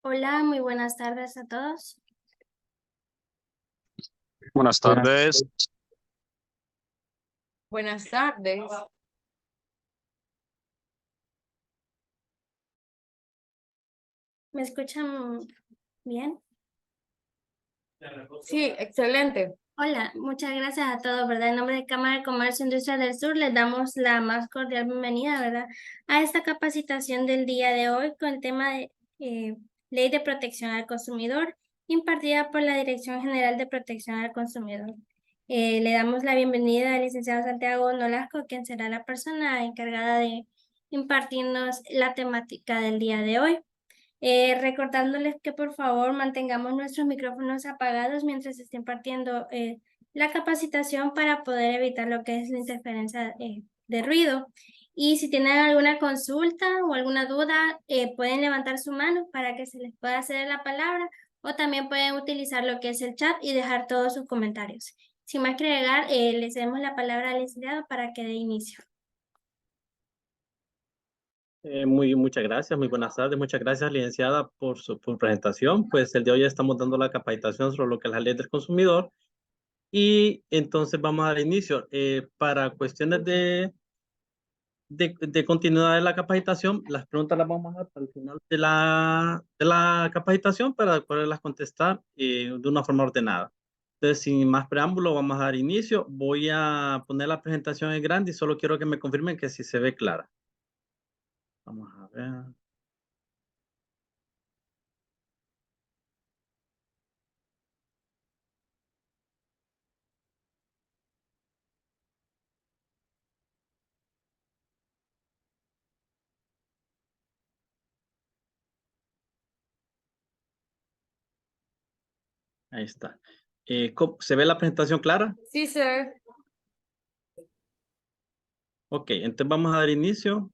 Hola, muy buenas tardes a todos. Buenas Buenas tardes. tardes. Buenas tardes. ¿Me escuchan bien? Sí, excelente. Hola, muchas gracias a todos, ¿verdad? En nombre de Cámara de Comercio e Industria del Sur, les damos la más cordial bienvenida, ¿verdad? A esta capacitación del día de hoy con el tema de Ley de Protección al Consumidor, impartida por la Dirección General de Protección al Consumidor. Le damos la bienvenida al licenciado Santiago Nolasco, quien será la persona encargada de impartirnos la temática del día de hoy. Recordándoles que por favor mantengamos nuestros micrófonos apagados mientras se esté impartiendo la capacitación para poder evitar lo que es la interferencia de ruido. Y si tienen alguna consulta o alguna duda, pueden levantar su mano para que se les pueda hacer la palabra, o también pueden utilizar lo que es el chat y dejar todos sus comentarios. Sin más que agregar, les damos la palabra al licenciado para que dé inicio. Muchas gracias, muy buenas tardes. Muchas gracias, licenciada, por su presentación. Pues el de hoy estamos dando la capacitación sobre lo que es la ley del consumidor. Y entonces vamos a dar inicio. Para cuestiones de continuidad de la capacitación, las preguntas las vamos a dar al final de la capacitación para poderlas contestar de una forma ordenada. Entonces, sin más preámbulo, vamos a dar inicio. Voy a poner la presentación en grande y solo quiero que me confirmen que sí se ve clara. Vamos a ver. Ahí está. ¿Se ve la presentación clara? Sí, sir. Ok, entonces vamos a dar inicio.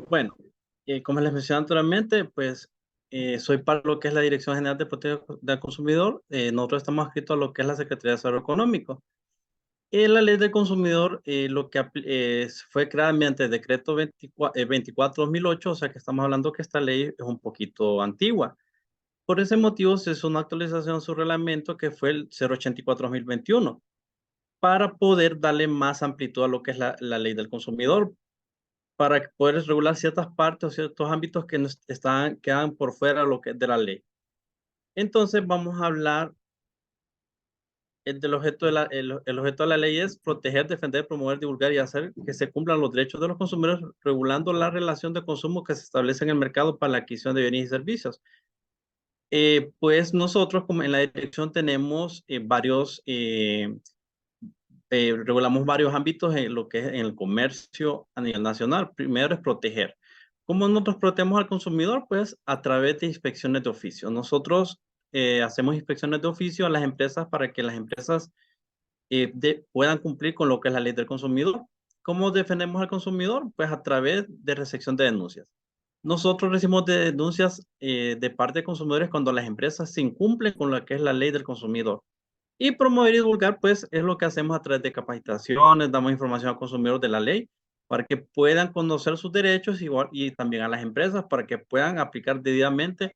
Bueno, como les mencioné anteriormente, pues soy para lo que es la Dirección General de Protección del Consumidor. Nosotros estamos adscritos a lo que es la Secretaría de Desarrollo Económico. La ley del consumidor fue creada mediante el decreto 24/2008, o sea que estamos hablando que esta ley es un poquito antigua. Por ese motivo se hizo una actualización a su reglamento que fue el 084/2021 para poder darle más amplitud a lo que es la ley del consumidor, para poder regular ciertas partes o ciertos ámbitos que quedan por fuera de lo que es de la ley. Entonces vamos a hablar, del objeto el objeto de la ley es proteger, defender, promover, divulgar y hacer que se cumplan los derechos de los consumidores, regulando la relación de consumo que se establece en el mercado para la adquisición de bienes y servicios. Pues nosotros como en la dirección tenemos regulamos varios ámbitos en lo que es en el comercio a nivel nacional. Primero es proteger. ¿Cómo nosotros protegemos al consumidor? Pues a través de inspecciones de oficio. Nosotros hacemos inspecciones de oficio a las empresas para que las empresas puedan cumplir con lo que es la ley del consumidor. ¿Cómo defendemos al consumidor? Pues a través de recepción de denuncias. Nosotros recibimos denuncias de parte de consumidores cuando las empresas se incumplen con lo que es la ley del consumidor. Y promover y divulgar, pues, es lo que hacemos a través de capacitaciones, damos información a consumidores de la ley para que puedan conocer sus derechos y también a las empresas para que puedan aplicar debidamente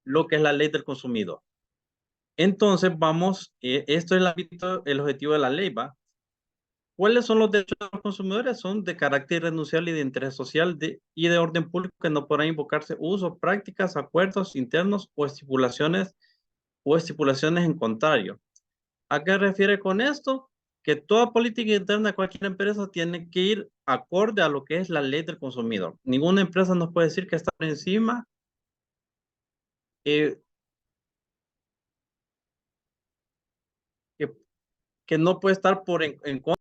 lo que es la ley del consumidor. Entonces, esto es el objetivo de la ley, ¿va? ¿Cuáles son los derechos de los consumidores? Son de carácter irrenunciable y de interés social y de orden público que no podrán invocarse usos, prácticas, acuerdos internos o estipulaciones en contrario. ¿A qué refiere con esto? Que toda política interna de cualquier empresa tiene que ir acorde a lo que es la ley del consumidor. Ninguna empresa nos puede decir que está por encima, eh, que, que no puede estar en contra.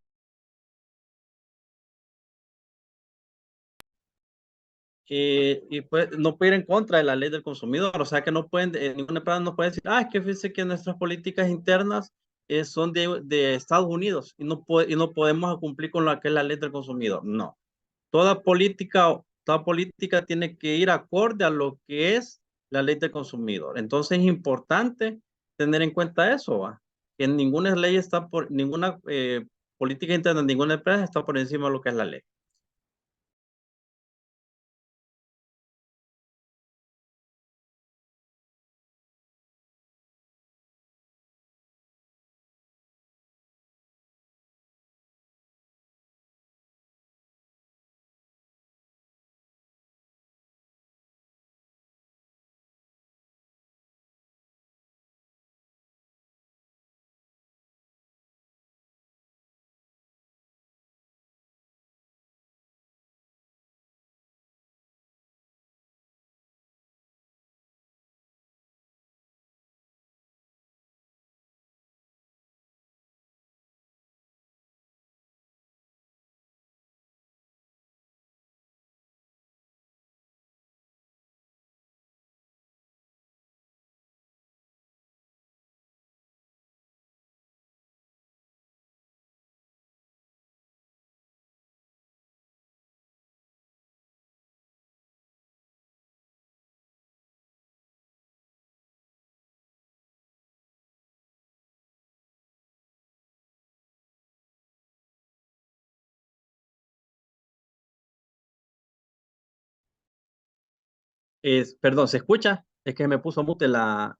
Y pues, no puede ir en contra de la ley del consumidor, o sea que no pueden, ninguna empresa nos puede decir, es que fíjese que nuestras políticas internas son de Estados Unidos y no podemos cumplir con lo que es la ley del consumidor. No, toda política tiene que ir acorde a lo que es la ley del consumidor. Entonces es importante tener en cuenta eso, ¿va? Que ninguna ley ninguna política interna de ninguna empresa está por encima de lo que es la ley. Perdón, ¿se escucha? Es que me puso mute la...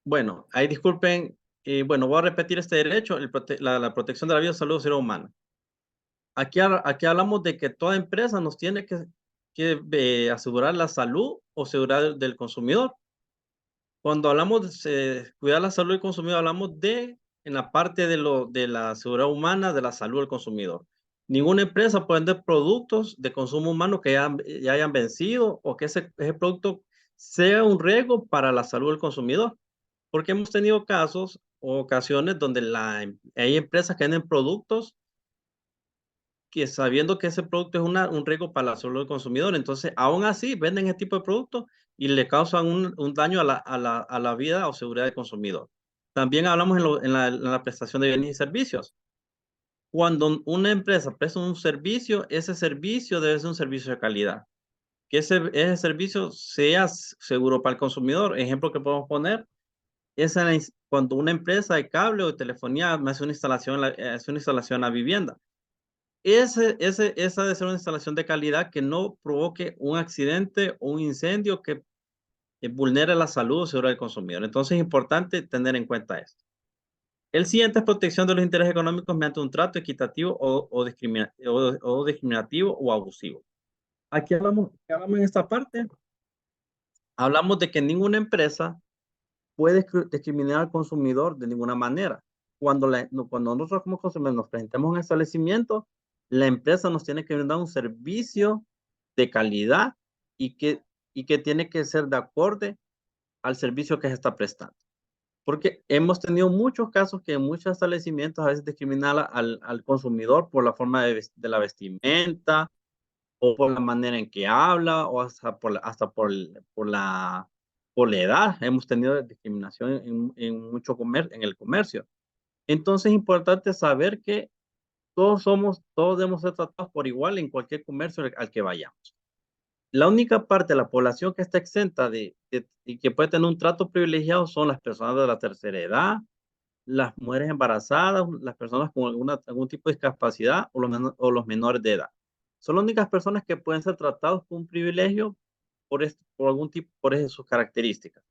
Bueno, ahí disculpen. Bueno, voy a repetir este derecho, la protección de la vida, salud y seguridad humana. Aquí hablamos de que toda empresa nos tiene que asegurar la salud o seguridad del consumidor. Cuando hablamos de cuidar la salud del consumidor, hablamos en la parte de la seguridad humana, de la salud del consumidor. Ninguna empresa puede vender productos de consumo humano que ya hayan vencido o que ese producto sea un riesgo para la salud del consumidor. Porque hemos tenido casos o ocasiones donde hay empresas que venden productos que sabiendo que ese producto es un riesgo para la salud del consumidor, entonces aún así venden ese tipo de productos y le causan un daño a la vida o seguridad del consumidor. También hablamos en la prestación de bienes y servicios. Cuando una empresa presta un servicio, ese servicio debe ser un servicio de calidad. Que ese servicio sea seguro para el consumidor. Ejemplo que podemos poner es cuando una empresa de cable o de telefonía me hace una instalación a la vivienda. Esa debe ser una instalación de calidad que no provoque un accidente o un incendio que vulnere la salud o seguridad del consumidor. Entonces es importante tener en cuenta esto. El siguiente es protección de los intereses económicos mediante un trato equitativo o discriminativo o abusivo. Aquí hablamos en esta parte, hablamos de que ninguna empresa puede discriminar al consumidor de ninguna manera. Cuando nosotros como consumidores nos presentemos a un establecimiento, la empresa nos tiene que brindar un servicio de calidad y que tiene que ser de acorde al servicio que se está prestando. Porque hemos tenido muchos casos que en muchos establecimientos a veces discriminan al consumidor por la forma de la vestimenta o por la manera en que habla o hasta por la edad. Hemos tenido discriminación en el comercio. Entonces es importante saber que todos debemos ser tratados por igual en cualquier comercio al que vayamos. La única parte de la población que está exenta y que puede tener un trato privilegiado son las personas de la tercera edad, las mujeres embarazadas, las personas con algún tipo de discapacidad o los menores de edad. Son las únicas personas que pueden ser tratados con un privilegio por sus características.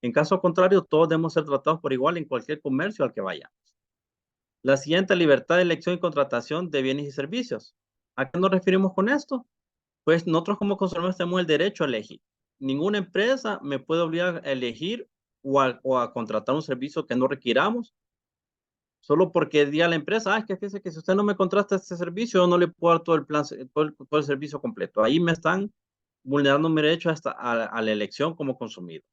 En caso contrario, todos debemos ser tratados por igual en cualquier comercio al que vayamos. La siguiente, libertad de elección y contratación de bienes y servicios. ¿A qué nos referimos con esto? Pues nosotros como consumidores tenemos el derecho a elegir. Ninguna empresa me puede obligar a elegir o a contratar un servicio que no requiramos solo porque diga la empresa, es que fíjese que si usted no me contrata este servicio, yo no le puedo dar todo el plan, todo el servicio completo. Ahí me están vulnerando mi derecho a la elección como consumidor.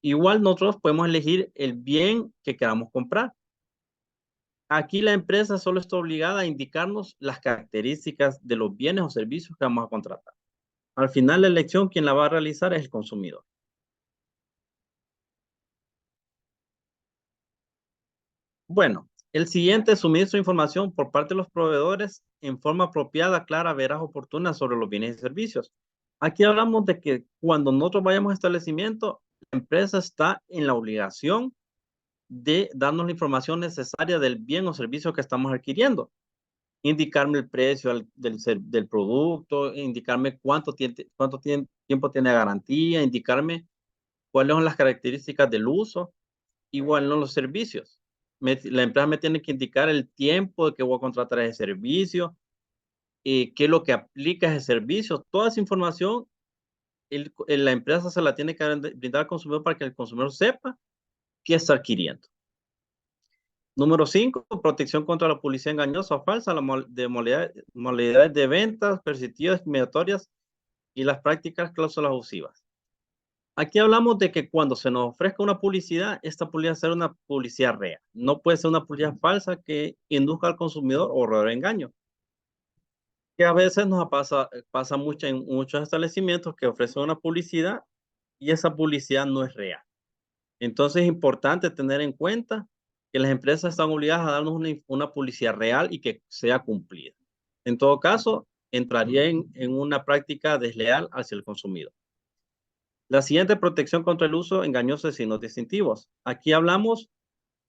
Igual nosotros podemos elegir el bien que queramos comprar. Aquí la empresa solo está obligada a indicarnos las características de los bienes o servicios que vamos a contratar. Al final la elección, quien la va a realizar es el consumidor. Bueno, el siguiente es suministro de información por parte de los proveedores en forma apropiada, clara, veraz, oportuna sobre los bienes y servicios. Aquí hablamos de que cuando nosotros vayamos a establecimiento, la empresa está en la obligación de darnos la información necesaria del bien o servicio que estamos adquiriendo. Indicarme el precio del producto, indicarme cuánto tiempo tiene garantía, indicarme cuáles son las características del uso, igual no los servicios. La empresa me tiene que indicar el tiempo de que voy a contratar ese servicio, qué es lo que aplica ese servicio. Toda esa información la empresa se la tiene que brindar al consumidor para que el consumidor sepa qué está adquiriendo. Número 5, protección contra la publicidad engañosa o falsa, de modalidades de ventas, persistidas, discriminatorias y las prácticas cláusulas abusivas. Aquí hablamos de que cuando se nos ofrezca una publicidad, esta publicidad ser una publicidad real. No puede ser una publicidad falsa que induzca al consumidor o robar engaño. Que a veces pasa mucho en muchos establecimientos que ofrecen una publicidad y esa publicidad no es real. Entonces es importante tener en cuenta que las empresas están obligadas a darnos una publicidad real y que sea cumplida. En todo caso, entraría en una práctica desleal hacia el consumidor. La siguiente, protección contra el uso engañoso de signos distintivos. Aquí hablamos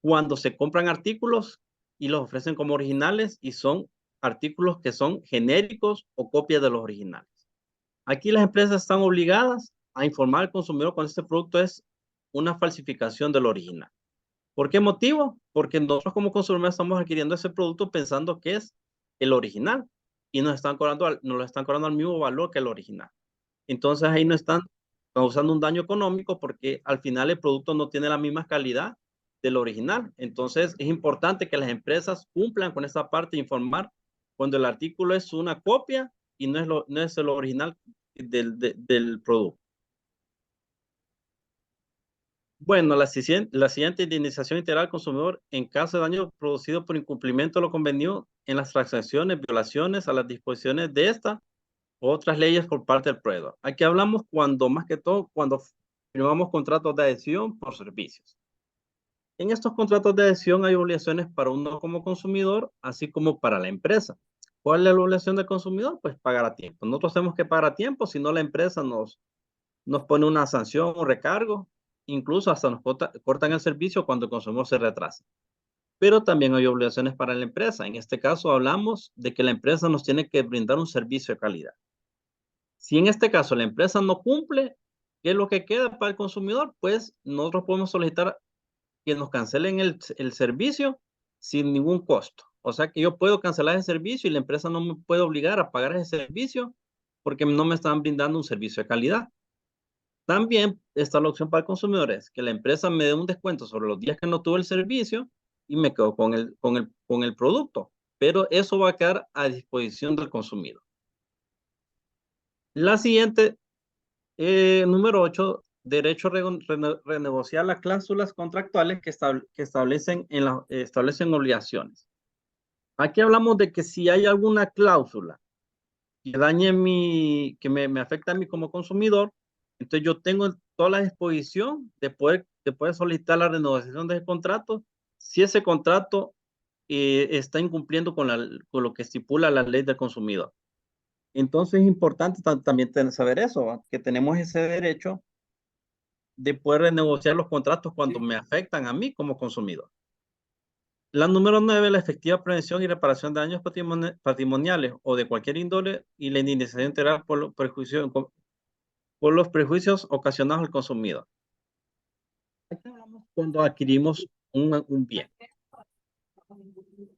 cuando se compran artículos y los ofrecen como originales y son artículos que son genéricos o copias de los originales. Aquí las empresas están obligadas a informar al consumidor cuando este producto es una falsificación del original. ¿Por qué motivo? Porque nosotros como consumidores estamos adquiriendo ese producto pensando que es el original y nos lo están cobrando al mismo valor que el original. Entonces ahí no están causando un daño económico porque al final el producto no tiene la misma calidad del original. Entonces es importante que las empresas cumplan con esa parte de informar cuando el artículo es una copia y no es el original del producto. Bueno, la siguiente indemnización integral al consumidor en caso de daño producido por incumplimiento de lo convenido en las transacciones, violaciones a las disposiciones de esta u otras leyes por parte del proveedor. Aquí hablamos más que todo, cuando firmamos contratos de adhesión por servicios. En estos contratos de adhesión hay obligaciones para uno como consumidor, así como para la empresa. ¿Cuál es la obligación del consumidor? Pues pagar a tiempo. Nosotros tenemos que pagar a tiempo, si no la empresa nos pone una sanción, un recargo, incluso hasta nos cortan el servicio cuando el consumidor se retrasa. Pero también hay obligaciones para la empresa. En este caso hablamos de que la empresa nos tiene que brindar un servicio de calidad. Si en este caso la empresa no cumple, ¿qué es lo que queda para el consumidor? Pues nosotros podemos solicitar que nos cancelen el servicio sin ningún costo. O sea que yo puedo cancelar ese servicio y la empresa no me puede obligar a pagar ese servicio porque no me están brindando un servicio de calidad. También está la opción para el consumidor, es que la empresa me dé un descuento sobre los días que no tuve el servicio y me quedo con el producto. Pero eso va a quedar a disposición del consumidor. La siguiente, número 8, derecho a renegociar las cláusulas contractuales que establecen obligaciones. Aquí hablamos de que si hay alguna cláusula que que me afecta a mí como consumidor, entonces yo tengo toda la disposición de poder solicitar la renovación del contrato si ese contrato está incumpliendo con lo que estipula la ley del consumidor. Entonces es importante también saber eso, ¿va? Que tenemos ese derecho de poder renegociar los contratos cuando me afectan a mí como consumidor. La número 9, la efectiva prevención y reparación de daños patrimoniales o de cualquier índole y la indemnización integral por los prejuicios ocasionados al consumidor. Aquí hablamos cuando adquirimos un bien.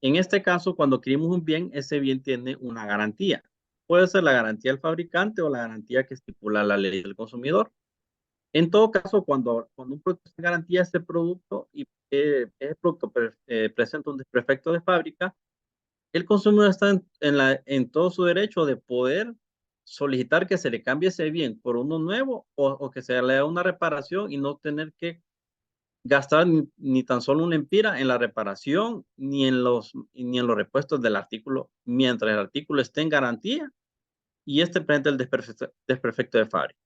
En este caso, cuando adquirimos un bien, ese bien tiene una garantía. Puede ser la garantía del fabricante o la garantía que estipula la ley del consumidor. En todo caso, cuando un producto se garantía ese producto y ese producto presenta un desperfecto de fábrica, el consumidor está en todo su derecho de poder solicitar que se le cambie ese bien por uno nuevo o que se le haga una reparación y no tener que gastar ni tan solo una empira en la reparación ni en los repuestos del artículo mientras el artículo esté en garantía y presente el desperfecto de fábrica.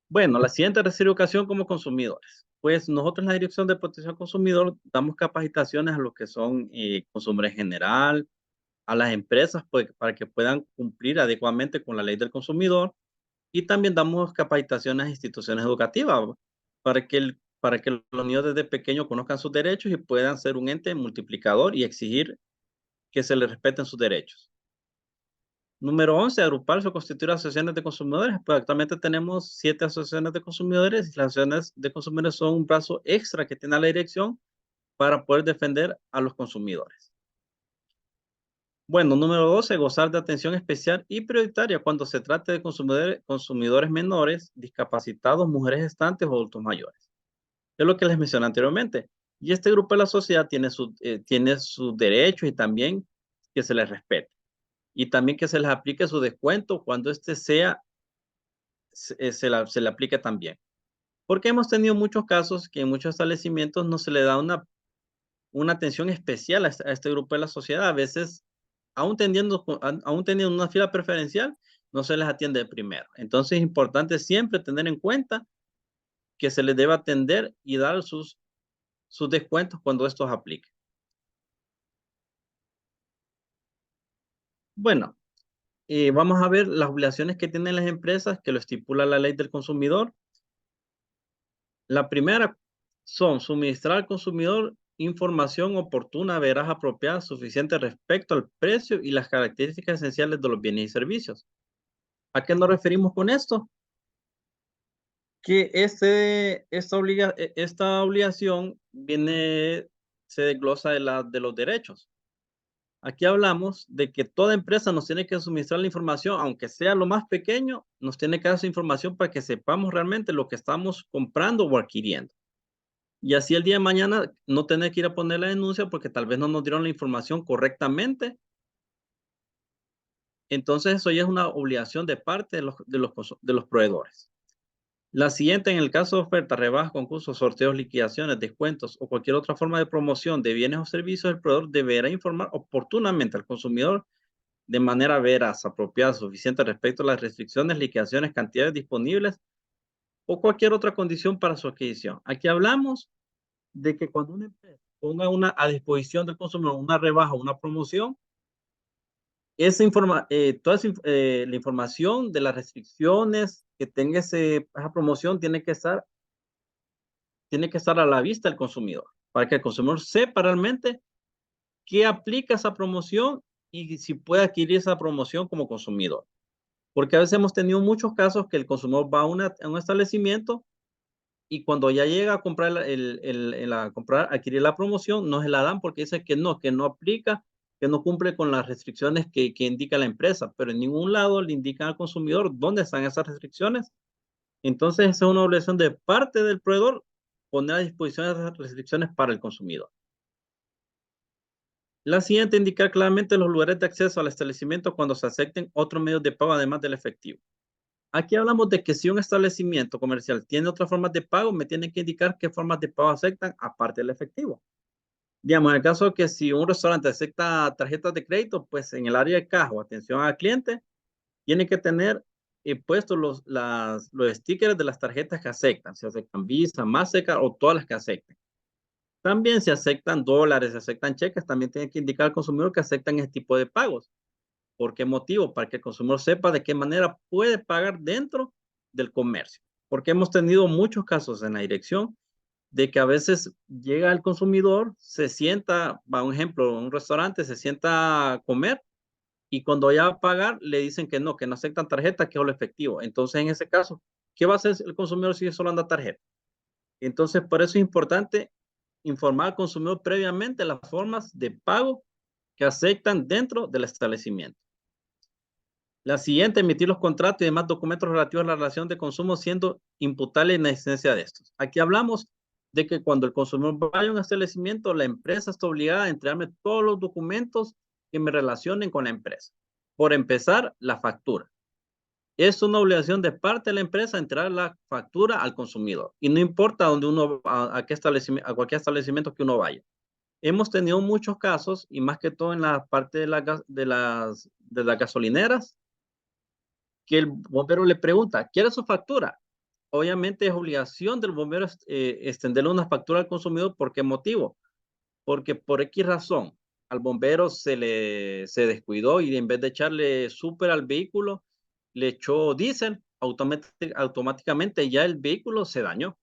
Bueno, la siguiente reeducación como consumidores. Pues nosotros en la Dirección de Protección al Consumidor damos capacitaciones a los que son consumidores en general, a las empresas pues, para que puedan cumplir adecuadamente con la ley del consumidor y también damos capacitaciones a instituciones educativas para que los niños desde pequeños conozcan sus derechos y puedan ser un ente multiplicador y exigir que se les respeten sus derechos. Número 11, agruparse o constituir asociaciones de consumidores. Pues actualmente tenemos 7 asociaciones de consumidores y las asociaciones de consumidores son un brazo extra que tiene la dirección para poder defender a los consumidores. Bueno, número 12, gozar de atención especial y prioritaria cuando se trate de consumidores menores, discapacitados, mujeres gestantes o adultos mayores. Es lo que les mencioné anteriormente. Y este grupo de la sociedad tiene sus derechos y también que se les respete. Y también que se les aplique su descuento cuando se le aplique también. Porque hemos tenido muchos casos que en muchos establecimientos no se le da una atención especial a este grupo de la sociedad. A veces, aún teniendo una fila preferencial, no se les atiende primero. Entonces es importante siempre tener en cuenta que se les debe atender y dar sus descuentos cuando estos apliquen. Bueno, vamos a ver las obligaciones que tienen las empresas que lo estipula la ley del consumidor. La primera son suministrar al consumidor información oportuna, veraz, apropiada, suficiente respecto al precio y las características esenciales de los bienes y servicios. ¿A qué nos referimos con esto? Que esta obligación se desglosa de los derechos. Aquí hablamos de que toda empresa nos tiene que suministrar la información, aunque sea lo más pequeño, nos tiene que dar esa información para que sepamos realmente lo que estamos comprando o adquiriendo. Y así el día de mañana no tener que ir a poner la denuncia porque tal vez no nos dieron la información correctamente. Entonces eso ya es una obligación de parte de los proveedores. La siguiente, en el caso de ofertas, rebajas, concursos, sorteos, liquidaciones, descuentos o cualquier otra forma de promoción de bienes o servicios, el proveedor deberá informar oportunamente al consumidor de manera veraz, apropiada, suficiente respecto a las restricciones, liquidaciones, cantidades disponibles o cualquier otra condición para su adquisición. Aquí hablamos de que cuando una empresa ponga a disposición del consumidor una rebaja o una promoción, la información de las restricciones que tenga esa promoción tiene que estar a la vista del consumidor, para que el consumidor sepa realmente qué aplica esa promoción y si puede adquirir esa promoción como consumidor. Porque a veces hemos tenido muchos casos que el consumidor va a un establecimiento y cuando ya llega a comprar, adquirir la promoción, no se la dan porque dice que no aplica, que no cumple con las restricciones que indica la empresa, pero en ningún lado le indican al consumidor dónde están esas restricciones. Entonces, esa es una obligación de parte del proveedor poner a disposición esas restricciones para el consumidor. La siguiente, indicar claramente los lugares de acceso al establecimiento cuando se acepten otros medios de pago además del efectivo. Aquí hablamos de que si un establecimiento comercial tiene otras formas de pago, me tiene que indicar qué formas de pago aceptan aparte del efectivo. Digamos, en el caso de que si un restaurante acepta tarjetas de crédito, pues en el área de caja o atención al cliente, tiene que tener puestos los stickers de las tarjetas que aceptan. Si aceptan Visa, Mastercard o todas las que acepten. También si aceptan dólares, si aceptan cheques, también tiene que indicar al consumidor que aceptan ese tipo de pagos. ¿Por qué motivo? Para que el consumidor sepa de qué manera puede pagar dentro del comercio. Porque hemos tenido muchos casos en la dirección de que a veces llega el consumidor, se sienta, va un ejemplo, a un restaurante, se sienta a comer y cuando ya va a pagar le dicen que no aceptan tarjeta, que es lo efectivo. Entonces, en ese caso, ¿qué va a hacer el consumidor si solo anda tarjeta? Entonces, por eso es importante informar al consumidor previamente las formas de pago que aceptan dentro del establecimiento. La siguiente, emitir los contratos y demás documentos relativos a la relación de consumo siendo imputable en la existencia de estos. Aquí hablamos de que cuando el consumidor vaya a un establecimiento, la empresa está obligada a entregarme todos los documentos que me relacionen con la empresa. Por empezar, la factura. Es una obligación de parte de la empresa entregar la factura al consumidor. Y no importa dónde a cualquier establecimiento que uno vaya. Hemos tenido muchos casos, y más que todo en la parte de las gasolineras, que el bombero le pregunta, ¿quiere su factura? Obviamente es obligación del bombero extenderle una factura al consumidor. ¿Por qué motivo? Porque por X razón al bombero se descuidó y en vez de echarle súper al vehículo, le echó diésel, automáticamente ya el vehículo se dañó.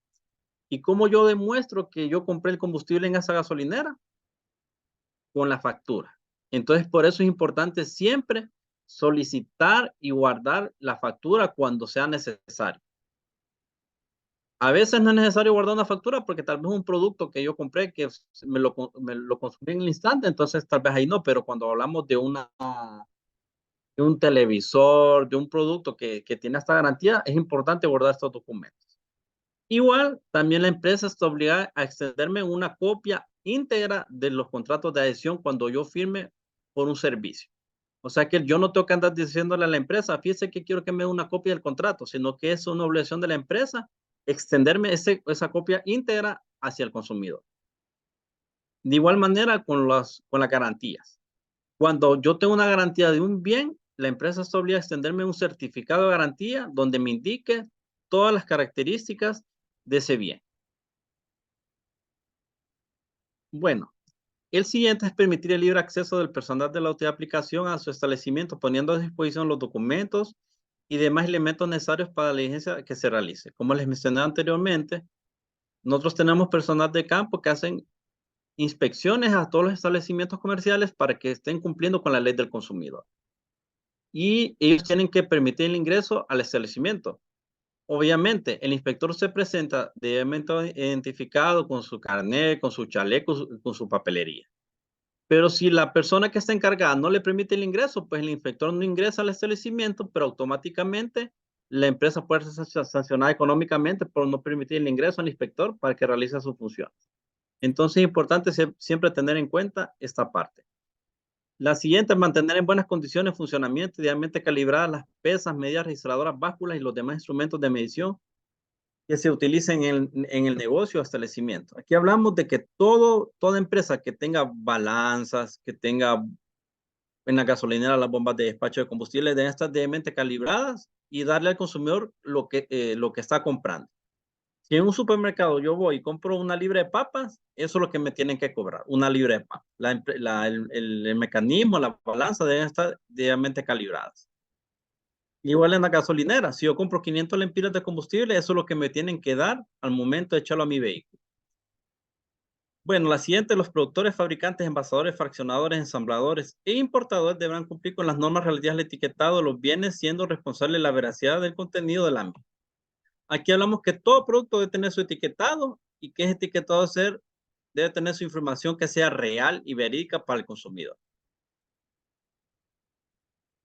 ¿Y cómo yo demuestro que yo compré el combustible en esa gasolinera? Con la factura. Entonces, por eso es importante siempre solicitar y guardar la factura cuando sea necesario. A veces no es necesario guardar una factura porque tal vez un producto que yo compré que me lo consumí en el instante, entonces tal vez ahí no, pero cuando hablamos de un televisor, de un producto que tiene esta garantía, es importante guardar estos documentos. Igual, también la empresa está obligada a extenderme una copia íntegra de los contratos de adhesión cuando yo firme por un servicio. O sea que yo no tengo que andar diciéndole a la empresa, fíjese que quiero que me dé una copia del contrato, sino que es una obligación de la empresa extenderme esa copia íntegra hacia el consumidor. De igual manera con las garantías. Cuando yo tengo una garantía de un bien, la empresa está obligada a extenderme un certificado de garantía donde me indique todas las características de ese bien. Bueno, el siguiente es permitir el libre acceso del personal de la aplicación a su establecimiento, poniendo a disposición los documentos y demás elementos necesarios para la diligencia que se realice. Como les mencioné anteriormente, nosotros tenemos personal de campo que hacen inspecciones a todos los establecimientos comerciales para que estén cumpliendo con la ley del consumidor. Y ellos tienen que permitir el ingreso al establecimiento. Obviamente, el inspector se presenta debidamente identificado con su carnet, con su chaleco, con su papelería. Pero si la persona que está encargada no le permite el ingreso, pues el inspector no ingresa al establecimiento, pero automáticamente la empresa puede ser sancionada económicamente por no permitir el ingreso al inspector para que realice su función. Entonces es importante siempre tener en cuenta esta parte. La siguiente es mantener en buenas condiciones de funcionamiento, idealmente calibradas las pesas, medidas registradoras, básculas y los demás instrumentos de medición que se utilicen en el negocio o establecimiento. Aquí hablamos de que toda empresa que tenga balanzas, que tenga en la gasolinera las bombas de despacho de combustible, deben estar debidamente calibradas y darle al consumidor lo que está comprando. Si en un supermercado yo voy y compro una libra de papas, eso es lo que me tienen que cobrar, una libra de papas. El mecanismo, la balanza deben estar debidamente calibradas. Igual en la gasolinera, si yo compro 500 lempiras de combustible, eso es lo que me tienen que dar al momento de echarlo a mi vehículo. Bueno, la siguiente, los productores, fabricantes, envasadores, fraccionadores, ensambladores e importadores deberán cumplir con las normas relativas al etiquetado de los bienes, siendo responsables de la veracidad del contenido del ámbito. Aquí hablamos que todo producto debe tener su etiquetado y que ese etiquetado debe tener su información que sea real y verídica para el consumidor.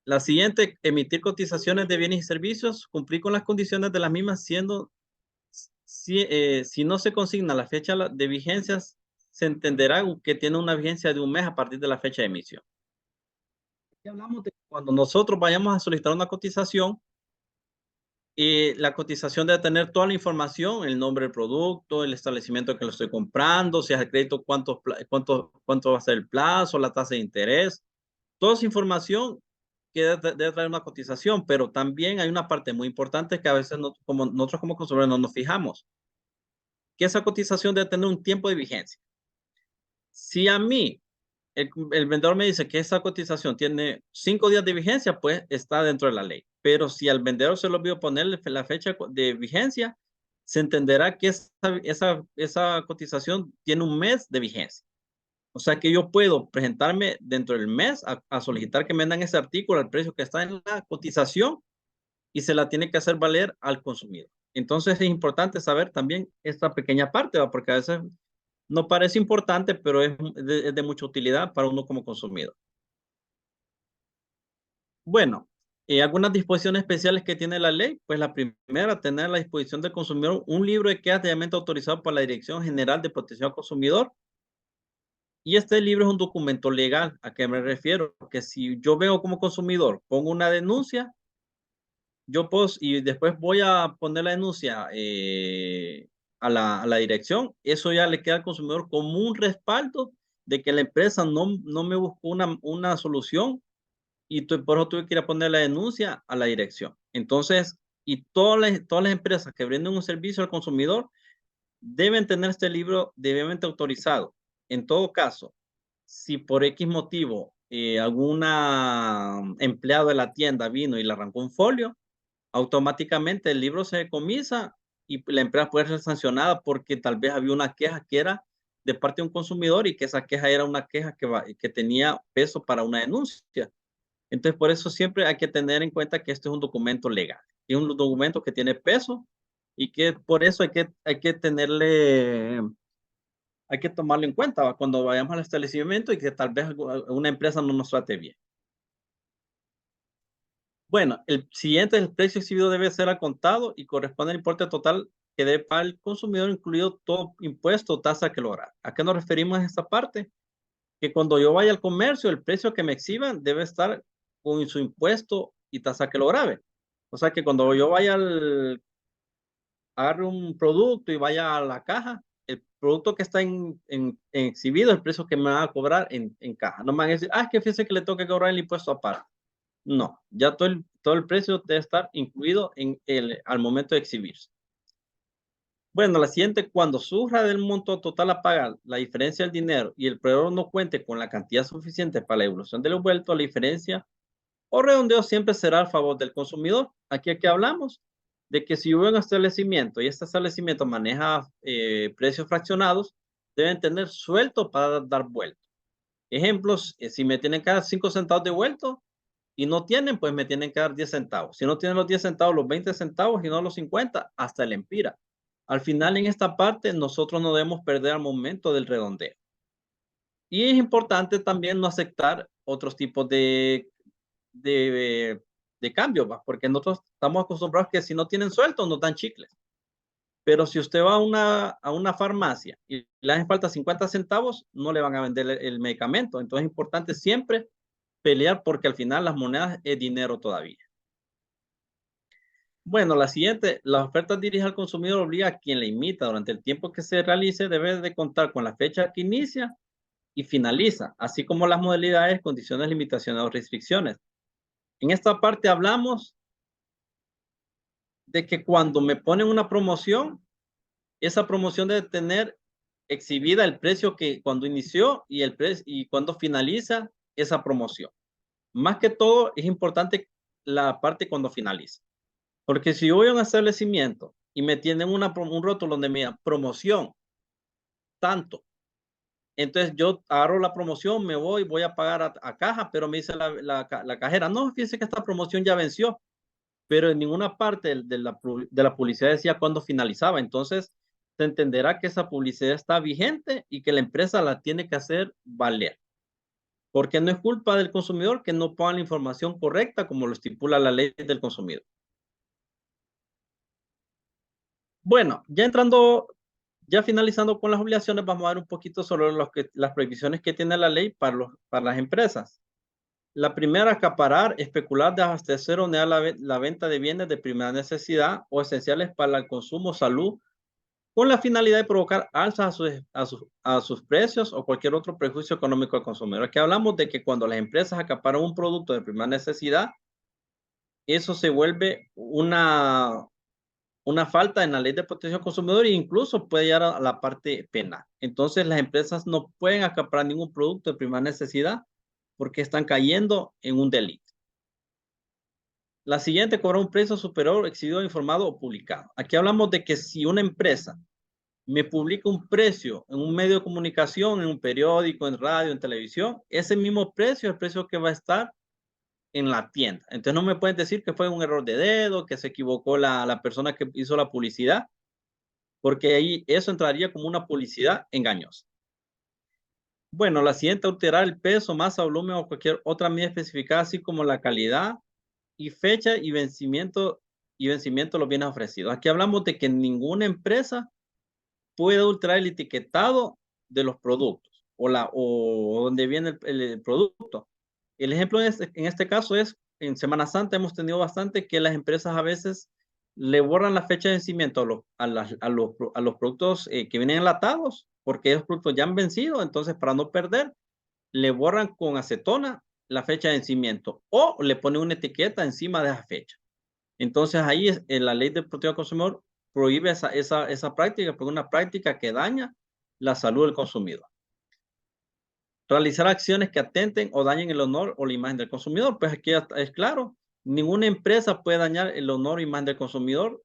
La siguiente, emitir cotizaciones de bienes y servicios, cumplir con las condiciones de las mismas, siendo, si no se consigna la fecha de vigencias, se entenderá que tiene una vigencia de un mes a partir de la fecha de emisión. Aquí hablamos de cuando nosotros vayamos a solicitar una cotización, la cotización debe tener toda la información, el nombre del producto, el establecimiento que lo estoy comprando, si es el crédito, cuánto va a ser el plazo, la tasa de interés, toda esa información que debe traer una cotización, pero también hay una parte muy importante que a veces nosotros como consumidores no nos fijamos, que esa cotización debe tener un tiempo de vigencia. Si a mí el vendedor me dice que esa cotización tiene 5 días de vigencia, pues está dentro de la ley. Pero si al vendedor se le olvidó ponerle la fecha de vigencia, se entenderá que esa cotización tiene un mes de vigencia. O sea que yo puedo presentarme dentro del mes a solicitar que me den ese artículo al precio que está en la cotización y se la tiene que hacer valer al consumidor. Entonces es importante saber también esta pequeña parte, ¿va? Porque a veces no parece importante, pero es de mucha utilidad para uno como consumidor. Bueno, algunas disposiciones especiales que tiene la ley, pues la primera, tener a la disposición del consumidor un libro de quejas debidamente autorizado por la Dirección General de Protección al Consumidor. Y este libro es un documento legal. ¿A qué me refiero? Que si yo veo como consumidor, pongo una denuncia, yo puedo, y después voy a poner la denuncia a la dirección, eso ya le queda al consumidor como un respaldo de que la empresa no me buscó una solución y por eso tuve que ir a poner la denuncia a la dirección. Entonces, y todas las empresas que brinden un servicio al consumidor deben tener este libro debidamente autorizado. En todo caso, si por X motivo alguna empleado de la tienda vino y le arrancó un folio, automáticamente el libro se decomisa y la empresa puede ser sancionada porque tal vez había una queja que era de parte de un consumidor y que esa queja era una queja que tenía peso para una denuncia. Entonces, por eso siempre hay que tener en cuenta que este es un documento legal, es un documento que tiene peso y que por eso hay que tomarlo en cuenta, ¿va? Cuando vayamos al establecimiento y que tal vez una empresa no nos trate bien. Bueno, el siguiente, el precio exhibido debe ser al contado y corresponde al importe total que debe pagar el consumidor, incluido todo impuesto o tasa que lograr. ¿A qué nos referimos en esta parte? Que cuando yo vaya al comercio, el precio que me exhiban debe estar con su impuesto y tasa que lo grave. O sea que cuando yo vaya agarre un producto y vaya a la caja, el producto que está en exhibido es el precio que me van a cobrar en caja. No me van a decir, es que fíjese que le toca cobrar el impuesto aparte. No, ya todo el precio debe estar incluido al momento de exhibirse. Bueno, la siguiente, cuando surja del monto total a pagar la diferencia del dinero y el proveedor no cuente con la cantidad suficiente para la devolución del envuelto, la diferencia o redondeo siempre será a favor del consumidor. Aquí hablamos de que si hubo un establecimiento y este establecimiento maneja precios fraccionados, deben tener suelto para dar vuelto. Ejemplos, si me tienen que dar 5 centavos de vuelto y no tienen, pues me tienen que dar 10 centavos. Si no tienen los 10 centavos, los 20 centavos y no los 50, hasta el empira. Al final, en esta parte, nosotros no debemos perder al momento del redondeo. Y es importante también no aceptar otros tipos de cambios, ¿va? Porque nosotros estamos acostumbrados que si no tienen suelto, nos dan chicles. Pero si usted va a una farmacia y le hacen falta 50 centavos, no le van a vender el medicamento. Entonces es importante siempre pelear porque al final las monedas es dinero todavía. Bueno, la siguiente, las ofertas dirigidas al consumidor obliga a quien la imita durante el tiempo que se realice, debe de contar con la fecha que inicia y finaliza, así como las modalidades, condiciones, limitaciones o restricciones. En esta parte hablamos de que cuando me ponen una promoción, esa promoción debe tener exhibida el precio que cuando inició y el precio y cuando finaliza esa promoción. Más que todo es importante la parte cuando finaliza. Porque si yo voy a un establecimiento y me tienen un rótulo donde me diga promoción, tanto, entonces yo agarro la promoción, me voy a pagar a caja, pero me dice la cajera, no, fíjese que esta promoción ya venció, pero en ninguna parte de la publicidad decía cuándo finalizaba. Entonces se entenderá que esa publicidad está vigente y que la empresa la tiene que hacer valer. Porque no es culpa del consumidor que no ponga la información correcta como lo estipula la ley del consumidor. Bueno, ya finalizando con las obligaciones, vamos a ver un poquito sobre las prohibiciones que tiene la ley para las empresas. La primera, acaparar, especular, desabastecer o negar la venta de bienes de primera necesidad o esenciales para el consumo, salud, con la finalidad de provocar alzas a sus precios o cualquier otro perjuicio económico al consumidor. Aquí hablamos de que cuando las empresas acaparan un producto de primera necesidad, eso se vuelve una falta en la ley de protección al consumidor e incluso puede llegar a la parte penal. Entonces, las empresas no pueden acaparar ningún producto de primera necesidad porque están cayendo en un delito. La siguiente, cobra un precio superior, exhibido, informado o publicado. Aquí hablamos de que si una empresa me publica un precio en un medio de comunicación, en un periódico, en radio, en televisión, ese mismo precio es el precio que va a estar en la tienda. Entonces no me pueden decir que fue un error de dedo, que se equivocó la persona que hizo la publicidad, porque ahí eso entraría como una publicidad engañosa. Bueno, la siguiente, alterar el peso, masa, volumen o cualquier otra medida especificada, así como la calidad y fecha y vencimiento de los bienes ofrecidos. Aquí hablamos de que ninguna empresa puede alterar el etiquetado de los productos o donde viene el producto. El ejemplo en este caso es, en Semana Santa hemos tenido bastante que las empresas a veces le borran la fecha de vencimiento a los productos que vienen enlatados, porque esos productos ya han vencido, entonces para no perder, le borran con acetona la fecha de vencimiento o le ponen una etiqueta encima de esa fecha. Entonces ahí en la ley de protección al consumidor prohíbe esa práctica, porque es una práctica que daña la salud del consumidor. Realizar acciones que atenten o dañen el honor o la imagen del consumidor. Pues aquí es claro, ninguna empresa puede dañar el honor o imagen del consumidor.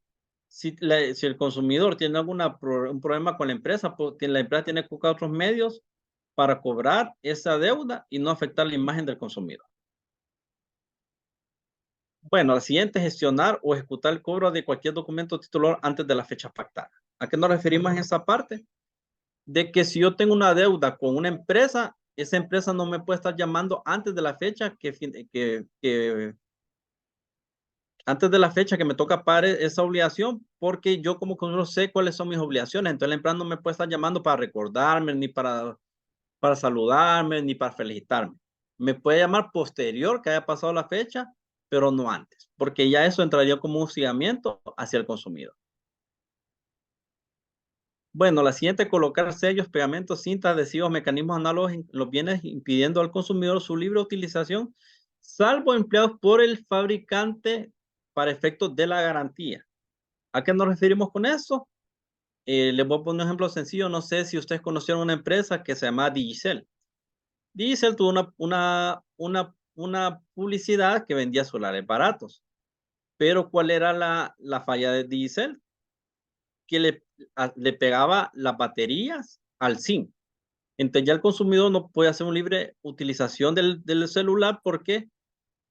Si el consumidor tiene un problema con la empresa, pues, la empresa tiene que buscar otros medios para cobrar esa deuda y no afectar la imagen del consumidor. Bueno, la siguiente, gestionar o ejecutar el cobro de cualquier documento titular antes de la fecha pactada. ¿A qué nos referimos en esa parte? De que si yo tengo una deuda con una empresa, esa empresa no me puede estar llamando antes de la fecha antes de la fecha que me toca pagar esa obligación, porque yo como consumidor sé cuáles son mis obligaciones. Entonces la empresa no me puede estar llamando para recordarme, ni para saludarme, ni para felicitarme. Me puede llamar posterior que haya pasado la fecha, pero no antes, porque ya eso entraría como un hostigamiento hacia el consumidor. Bueno, la siguiente, colocar sellos, pegamentos, cintas, adhesivos, mecanismos análogos en los bienes, impidiendo al consumidor su libre utilización, salvo empleados por el fabricante para efectos de la garantía. ¿A qué nos referimos con eso? Les voy a poner un ejemplo sencillo. No sé si ustedes conocieron una empresa que se llama Digicel. Digicel tuvo una publicidad que vendía celulares baratos. Pero ¿cuál era la falla de Digicel? Que le pegaba las baterías al SIM. Entonces ya el consumidor no puede hacer una libre utilización del celular porque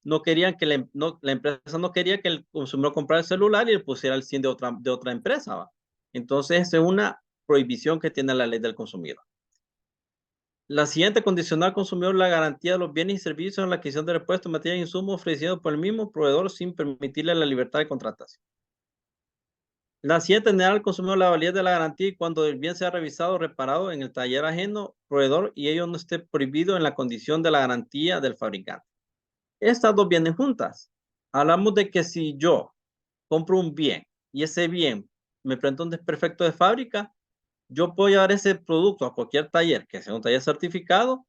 no querían que la empresa no quería que el consumidor comprara el celular y le pusiera el SIM de otra empresa, ¿va? Entonces, esa es una prohibición que tiene la ley del consumidor. La siguiente, condicionar al consumidor la garantía de los bienes y servicios en la adquisición de repuestos, materias e insumos ofrecidos por el mismo proveedor sin permitirle la libertad de contratación. La siguiente, negar al consumidor la validez de la garantía y cuando el bien sea revisado o reparado en el taller ajeno, proveedor, y ello no esté prohibido en la condición de la garantía del fabricante. Estas dos vienen juntas. Hablamos de que si yo compro un bien y ese bien me presenta un desperfecto de fábrica, yo puedo llevar ese producto a cualquier taller, que sea un taller certificado,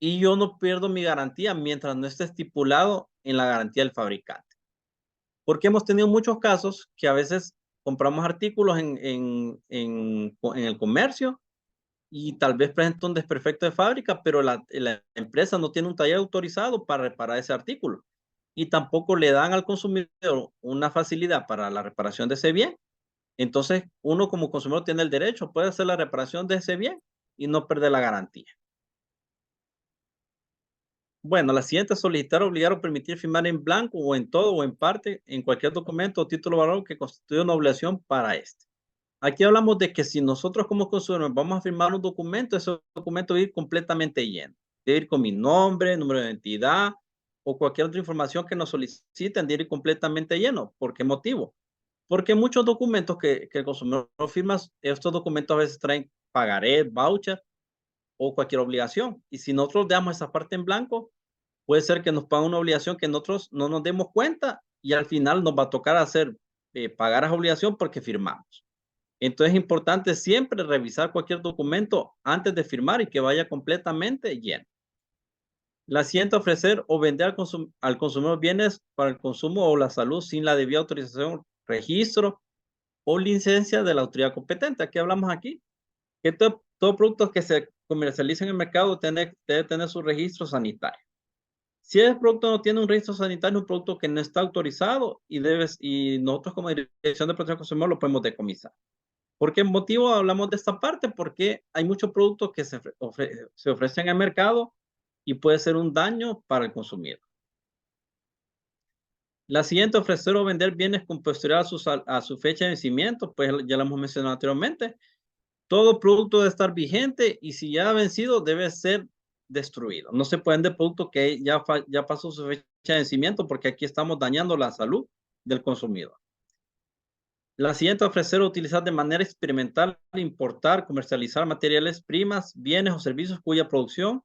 y yo no pierdo mi garantía mientras no esté estipulado en la garantía del fabricante. Porque hemos tenido muchos casos que a veces compramos artículos en el comercio y tal vez presenta un desperfecto de fábrica, pero la empresa no tiene un taller autorizado para reparar ese artículo y tampoco le dan al consumidor una facilidad para la reparación de ese bien. Entonces, uno como consumidor tiene el derecho, puede hacer la reparación de ese bien y no perder la garantía. Bueno, la siguiente es solicitar, obligar o permitir firmar en blanco o en todo o en parte en cualquier documento o título de valor que constituya una obligación para este. Aquí hablamos de que si nosotros como consumidores vamos a firmar un documento, ese documento debe ir completamente lleno. Debe ir con mi nombre, número de identidad o cualquier otra información que nos soliciten, debe ir completamente lleno. ¿Por qué motivo? Porque muchos documentos que el consumidor firma, estos documentos a veces traen pagaré, voucher o cualquier obligación. Y si nosotros damos esa parte en blanco, puede ser que nos pague una obligación que nosotros no nos demos cuenta y al final nos va a tocar hacer pagar esa obligación porque firmamos. Entonces es importante siempre revisar cualquier documento antes de firmar y que vaya completamente lleno. La siguiente, ofrecer o vender al consumidor bienes para el consumo o la salud sin la debida autorización, registro o licencia de la autoridad competente. ¿Qué hablamos aquí? Que todo producto que se comercialice en el mercado debe tener su registro sanitario. Si el producto no tiene un registro sanitario, es un producto que no está autorizado y nosotros como Dirección de Protección al Consumidor lo podemos decomisar. ¿Por qué motivo hablamos de esta parte? Porque hay muchos productos que se ofrecen en el mercado y puede ser un daño para el consumidor. La siguiente, ofrecer o vender bienes con posterioridad a su fecha de vencimiento, pues ya lo hemos mencionado anteriormente. Todo producto debe estar vigente y si ya ha vencido debe ser destruido. No se puede vender producto que ya pasó su fecha de vencimiento porque aquí estamos dañando la salud del consumidor. La siguiente, ofrecer o utilizar de manera experimental, importar, comercializar materiales primas, bienes o servicios cuya producción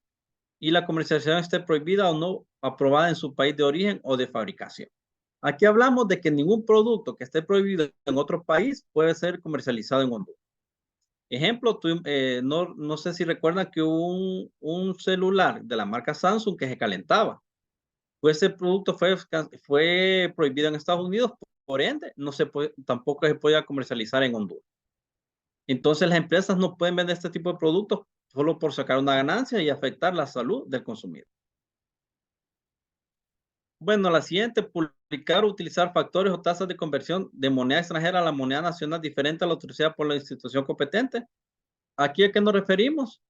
y la comercialización esté prohibida o no aprobada en su país de origen o de fabricación. Aquí hablamos de que ningún producto que esté prohibido en otro país puede ser comercializado en Honduras. Ejemplo, no sé si recuerdan que hubo un celular de la marca Samsung que se calentaba. Pues ese producto fue prohibido en Estados Unidos, por ende, tampoco se podía comercializar en Honduras. Entonces, las empresas no pueden vender este tipo de productos solo por sacar una ganancia y afectar la salud del consumidor. Bueno, la siguiente, publicar o utilizar factores o tasas de conversión de moneda extranjera a la moneda nacional diferente a la autorizada por la institución competente. ¿Aquí a qué nos referimos?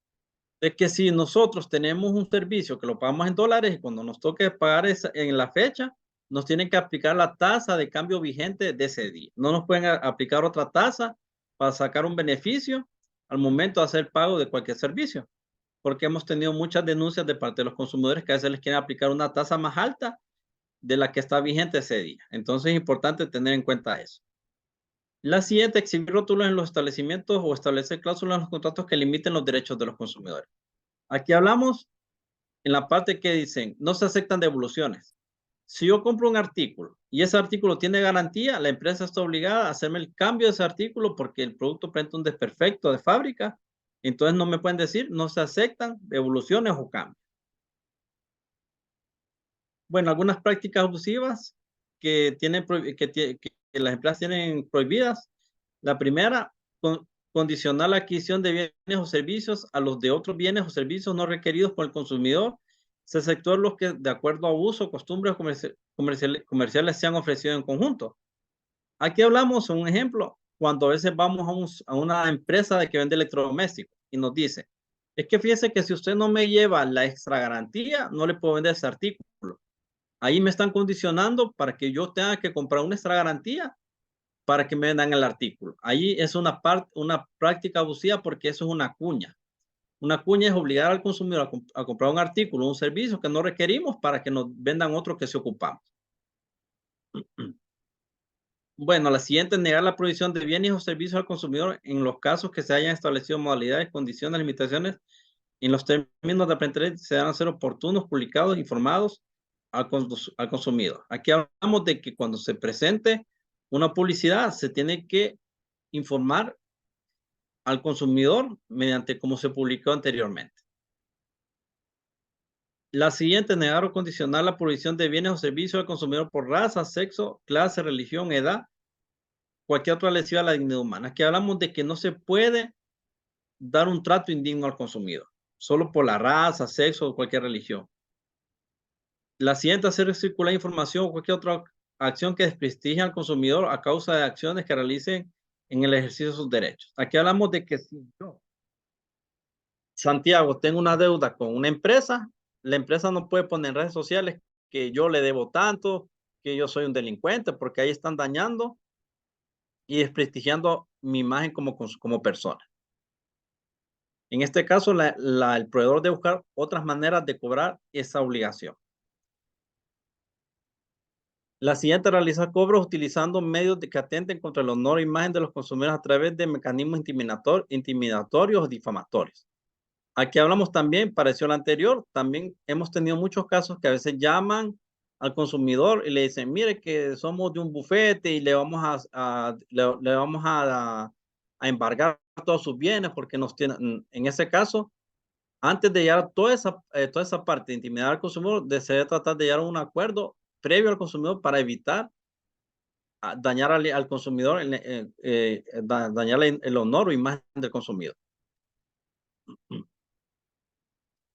De que si nosotros tenemos un servicio que lo pagamos en dólares y cuando nos toque pagar en la fecha, nos tienen que aplicar la tasa de cambio vigente de ese día. No nos pueden aplicar otra tasa para sacar un beneficio al momento de hacer pago de cualquier servicio, porque hemos tenido muchas denuncias de parte de los consumidores que a veces les quieren aplicar una tasa más alta de la que está vigente ese día. Entonces es importante tener en cuenta eso. La siguiente, exhibir rótulos en los establecimientos o establecer cláusulas en los contratos que limiten los derechos de los consumidores. Aquí hablamos en la parte que dicen, no se aceptan devoluciones. Si yo compro un artículo y ese artículo tiene garantía, la empresa está obligada a hacerme el cambio de ese artículo porque el producto presenta un desperfecto de fábrica. Entonces no me pueden decir, no se aceptan devoluciones o cambios. Bueno, algunas prácticas abusivas que las empresas tienen prohibidas. La primera, condicionar la adquisición de bienes o servicios a los de otros bienes o servicios no requeridos por el consumidor, se exceptúan los que de acuerdo a uso, costumbres comerciales se han ofrecido en conjunto. Aquí hablamos, un ejemplo, cuando a veces vamos a una empresa de que vende electrodomésticos y nos dice, es que fíjese que si usted no me lleva la extra garantía, no le puedo vender ese artículo. Ahí me están condicionando para que yo tenga que comprar una extra garantía para que me vendan el artículo. Ahí es una práctica abusiva porque eso es una cuña. Una cuña es obligar al consumidor a comprar un artículo, un servicio que no requerimos para que nos vendan otro que se ocupamos. Bueno, la siguiente es negar la provisión de bienes o servicios al consumidor en los casos que se hayan establecido modalidades, condiciones, limitaciones en los términos de aprender se deben ser oportunos, publicados, informados al consumidor. Aquí hablamos de que cuando se presente una publicidad se tiene que informar al consumidor mediante cómo se publicó anteriormente. La siguiente, negar o condicionar la provisión de bienes o servicios al consumidor por raza, sexo, clase, religión, edad, cualquier otra lesiva a la dignidad humana. Aquí hablamos de que no se puede dar un trato indigno al consumidor, solo por la raza, sexo o cualquier religión. La siguiente, hacer circular información o cualquier otra acción que desprestigie al consumidor a causa de acciones que realicen en el ejercicio de sus derechos. Aquí hablamos de que si yo, Santiago, tengo una deuda con una empresa, la empresa no puede poner en redes sociales que yo le debo tanto, que yo soy un delincuente, porque ahí están dañando y desprestigiando mi imagen como persona. En este caso, el proveedor debe buscar otras maneras de cobrar esa obligación. La siguiente, realizar cobros utilizando medios que atenten contra el honor e imagen de los consumidores a través de mecanismos intimidatorios o difamatorios. Aquí hablamos también, pareció lo anterior, también hemos tenido muchos casos que a veces llaman al consumidor y le dicen, mire que somos de un bufete y le vamos a embargar todos sus bienes porque nos tienen, en ese caso, antes de llegar a toda esa parte de intimidar al consumidor, se debe tratar de llegar a un acuerdo previo al consumidor para evitar dañar al consumidor, dañarle el honor o imagen del consumidor.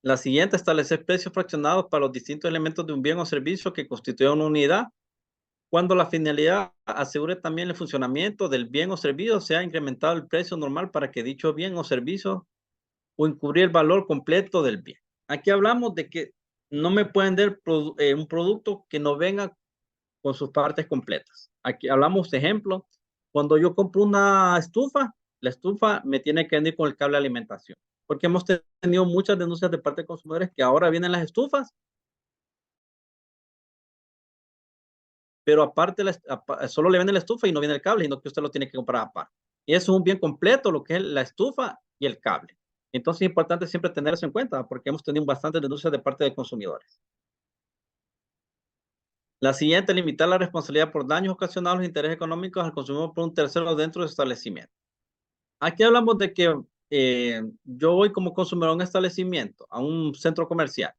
La siguiente, establecer precios fraccionados para los distintos elementos de un bien o servicio que constituyen una unidad, cuando la finalidad asegure también el funcionamiento del bien o servicio, se ha incrementado el precio normal para que dicho bien o servicio o encubrir el valor completo del bien. Aquí hablamos de que no me pueden dar un producto que no venga con sus partes completas. Aquí hablamos de ejemplo, cuando yo compro una estufa, la estufa me tiene que venir con el cable de alimentación, porque hemos tenido muchas denuncias de parte de consumidores que ahora vienen las estufas, pero aparte solo le venden la estufa y no viene el cable, sino que usted lo tiene que comprar aparte. Y eso es un bien completo, lo que es la estufa y el cable. Entonces es importante siempre tener eso en cuenta, porque hemos tenido bastantes denuncias de parte de consumidores. La siguiente, limitar la responsabilidad por daños ocasionados a los intereses económicos al consumidor por un tercero dentro del establecimiento. Aquí hablamos de que yo voy como consumidor a un establecimiento, a un centro comercial,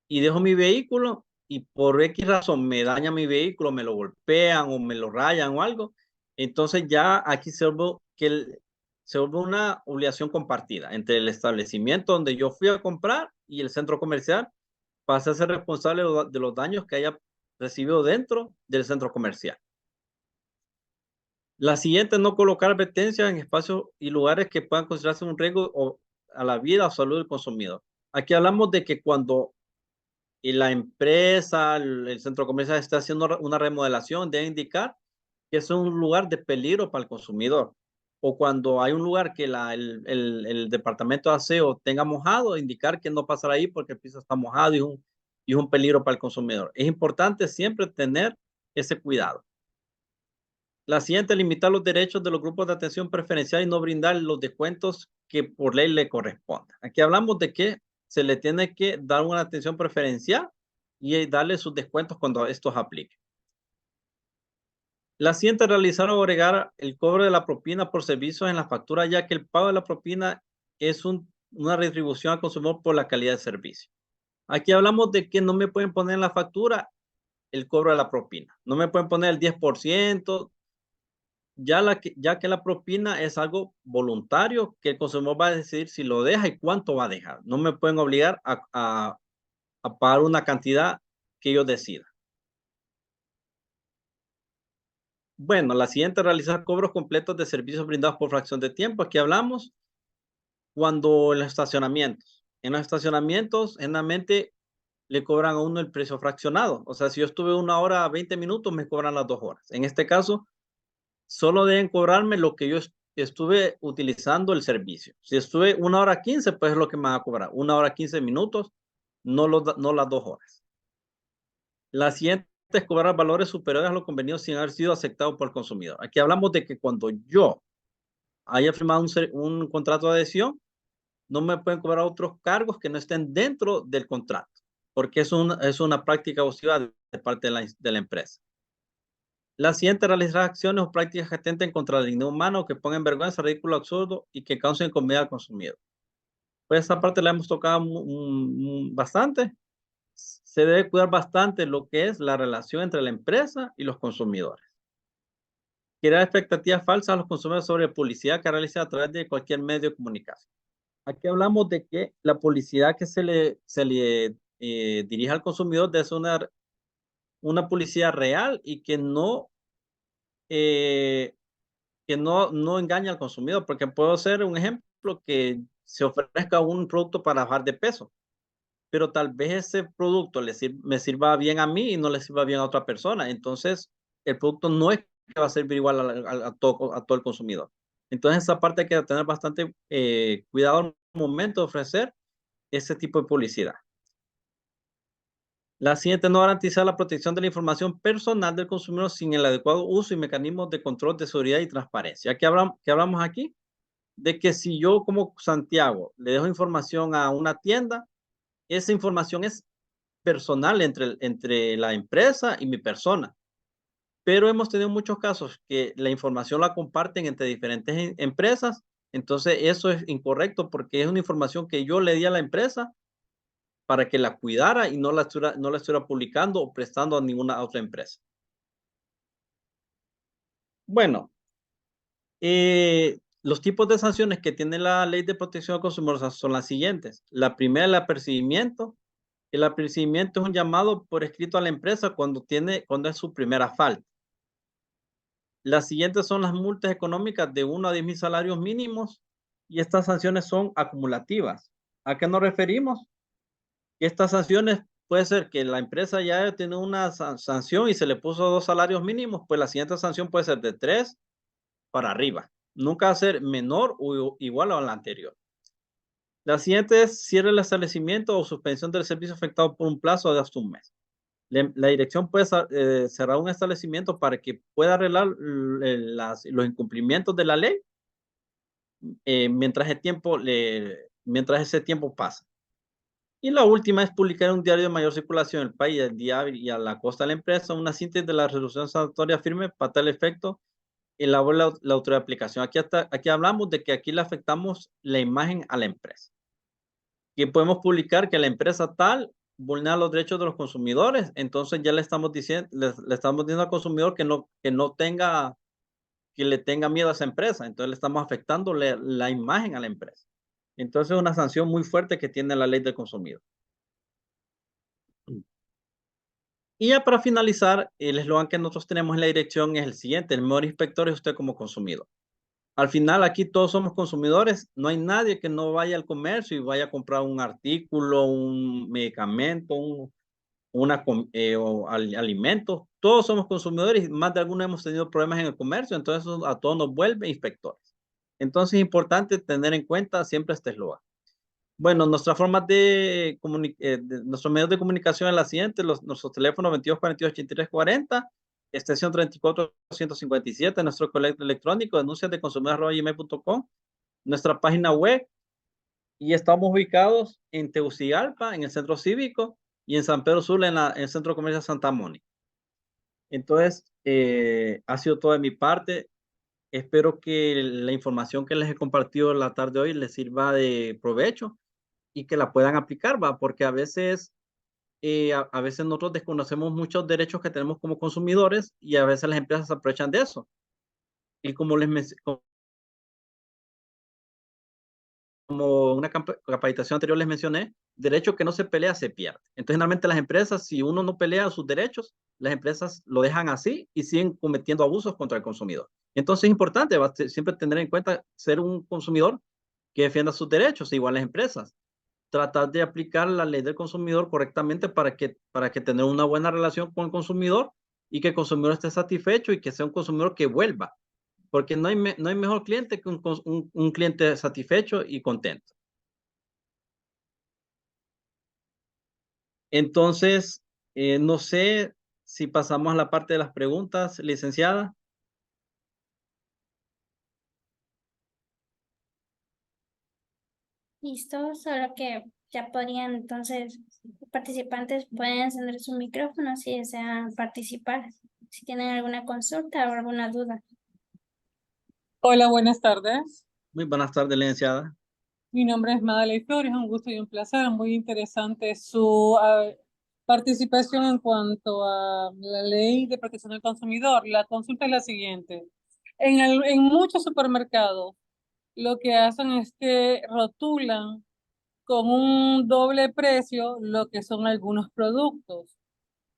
y dejo mi vehículo y por X razón me daña mi vehículo, me lo golpean o me lo rayan o algo. Entonces ya aquí se vuelve una obligación compartida entre el establecimiento donde yo fui a comprar y el centro comercial pasa a ser responsable de los daños que haya recibido dentro del centro comercial. La siguiente, no colocar advertencias en espacios y lugares que puedan considerarse un riesgo a la vida o salud del consumidor. Aquí hablamos de que cuando la empresa, el centro comercial está haciendo una remodelación, debe indicar que es un lugar de peligro para el consumidor. O cuando hay un lugar que el departamento de aseo tenga mojado, indicar que no pasará ahí porque el piso está mojado y es un peligro para el consumidor. Es importante siempre tener ese cuidado. La siguiente, limitar los derechos de los grupos de atención preferencial y no brindar los descuentos que por ley le correspondan. Aquí hablamos de que se le tiene que dar una atención preferencial y darle sus descuentos cuando estos apliquen. La siguiente, realizar o agregar el cobro de la propina por servicios en la factura, ya que el pago de la propina es una retribución al consumidor por la calidad de servicio. Aquí hablamos de que no me pueden poner en la factura el cobro de la propina. No me pueden poner el 10%, ya que la propina es algo voluntario, que el consumidor va a decidir si lo deja y cuánto va a dejar. No me pueden obligar a pagar una cantidad que ellos decidan. Bueno, la siguiente, realizar cobros completos de servicios brindados por fracción de tiempo. Aquí hablamos cuando en los estacionamientos. En los estacionamientos, generalmente le cobran a uno el precio fraccionado. O sea, si yo estuve 1 hora 20 minutos, me cobran las 2 horas. En este caso, solo deben cobrarme lo que yo estuve utilizando el servicio. Si estuve 1 hora 15, pues es lo que me van a cobrar. 1 hora 15 minutos, no las 2 horas. La siguiente es cobrar valores superiores a lo convenido sin haber sido aceptado por el consumidor. Aquí hablamos de que cuando yo haya firmado un contrato de adhesión, no me pueden cobrar otros cargos que no estén dentro del contrato, porque es una práctica abusiva de parte de la empresa. La siguiente, realizar acciones o prácticas que atenten contra la dignidad humana o que pongan en vergüenza, ridículo, absurdo y que causen incomodidad al consumidor. Pues esa parte la hemos tocado bastante. Se debe cuidar bastante lo que es la relación entre la empresa y los consumidores. Crear expectativas falsas a los consumidores sobre publicidad que realiza a través de cualquier medio de comunicación. Aquí hablamos de que la publicidad que se le dirige al consumidor debe ser una publicidad real y que no engañe al consumidor, porque puedo ser un ejemplo que se ofrezca un producto para bajar de peso, pero tal vez ese producto me sirva bien a mí y no le sirva bien a otra persona. Entonces, el producto no es que va a servir igual a todo el consumidor. Entonces, esa parte hay que tener bastante cuidado al momento de ofrecer ese tipo de publicidad. La siguiente, no garantizar la protección de la información personal del consumidor sin el adecuado uso y mecanismos de control de seguridad y transparencia. ¿Qué hablamos aquí? De que si yo como Santiago le dejo información a una tienda, esa información es personal entre la empresa y mi persona. Pero hemos tenido muchos casos que la información la comparten entre diferentes empresas. Entonces eso es incorrecto porque es una información que yo le di a la empresa para que la cuidara y no la estuviera publicando o prestando a ninguna otra empresa. Bueno, los tipos de sanciones que tiene la Ley de Protección al Consumidor son las siguientes. La primera, el apercibimiento. El apercibimiento es un llamado por escrito a la empresa cuando es su primera falta. Las siguientes son las multas económicas de 1 a 10,000 salarios mínimos y estas sanciones son acumulativas. ¿A qué nos referimos? Estas sanciones puede ser que la empresa ya tiene una sanción y se le puso 2 salarios mínimos, pues la siguiente sanción puede ser de 3 para arriba. Nunca va a ser menor o igual a la anterior. La siguiente es cierre el establecimiento o suspensión del servicio afectado por un plazo de hasta un mes. La dirección puede cerrar un establecimiento para que pueda arreglar los incumplimientos de la ley mientras ese tiempo pasa. Y la última es publicar en un diario de mayor circulación en el país, el día y a la costa de la empresa, una síntesis de la resolución sanatoria firme para tal efecto elabora la autoridad de aplicación. Aquí hablamos de que aquí le afectamos la imagen a la empresa. Que podemos publicar que la empresa tal vulnera los derechos de los consumidores, entonces ya le estamos diciendo al consumidor que le tenga miedo a esa empresa, entonces le estamos afectando la imagen a la empresa. Entonces es una sanción muy fuerte que tiene la ley del consumidor. Y ya para finalizar, el eslogan que nosotros tenemos en la dirección es el siguiente: el mejor inspector es usted como consumidor. Al final, aquí todos somos consumidores. No hay nadie que no vaya al comercio y vaya a comprar un artículo, un medicamento, alimentos. Todos somos consumidores y más de algunos hemos tenido problemas en el comercio. Entonces, eso a todos nos vuelve inspectores. Entonces, es importante tener en cuenta siempre este eslogan. Bueno, nuestras nuestros medios de comunicación es la siguiente: nuestros teléfonos 2242-8340, extensión 34257, nuestro correo electrónico denuncias de consumidor@gmail.com, nuestra página web, y estamos ubicados en Tegucigalpa, en el centro cívico, y en San Pedro Sula, en el centro comercial Santa Mónica. Entonces, ha sido todo de mi parte. Espero que la información que les he compartido la tarde de hoy les sirva de provecho y que la puedan aplicar, ¿va? Porque a veces nosotros desconocemos muchos derechos que tenemos como consumidores y a veces las empresas se aprovechan de eso. Y como les como una capacitación anterior les mencioné, derecho que no se pelea se pierde. Entonces, generalmente las empresas, si uno no pelea sus derechos, las empresas lo dejan así y siguen cometiendo abusos contra el consumidor. Entonces, es importante siempre tener en cuenta ser un consumidor que defienda sus derechos, igual las empresas. Tratar de aplicar la ley del consumidor correctamente para que tener una buena relación con el consumidor y que el consumidor esté satisfecho y que sea un consumidor que vuelva. Porque no hay mejor cliente que un cliente satisfecho y contento. Entonces, no sé si pasamos a la parte de las preguntas, licenciada. Listo, solo que ya podrían entonces, los participantes pueden encender su micrófono si desean participar, si tienen alguna consulta o alguna duda. Hola, buenas tardes. Muy buenas tardes, licenciada. Mi nombre es Madeleine Flores, un gusto y un placer. Muy interesante su participación en cuanto a la ley de protección del consumidor. La consulta es la siguiente. En muchos supermercados lo que hacen es que rotulan con un doble precio lo que son algunos productos.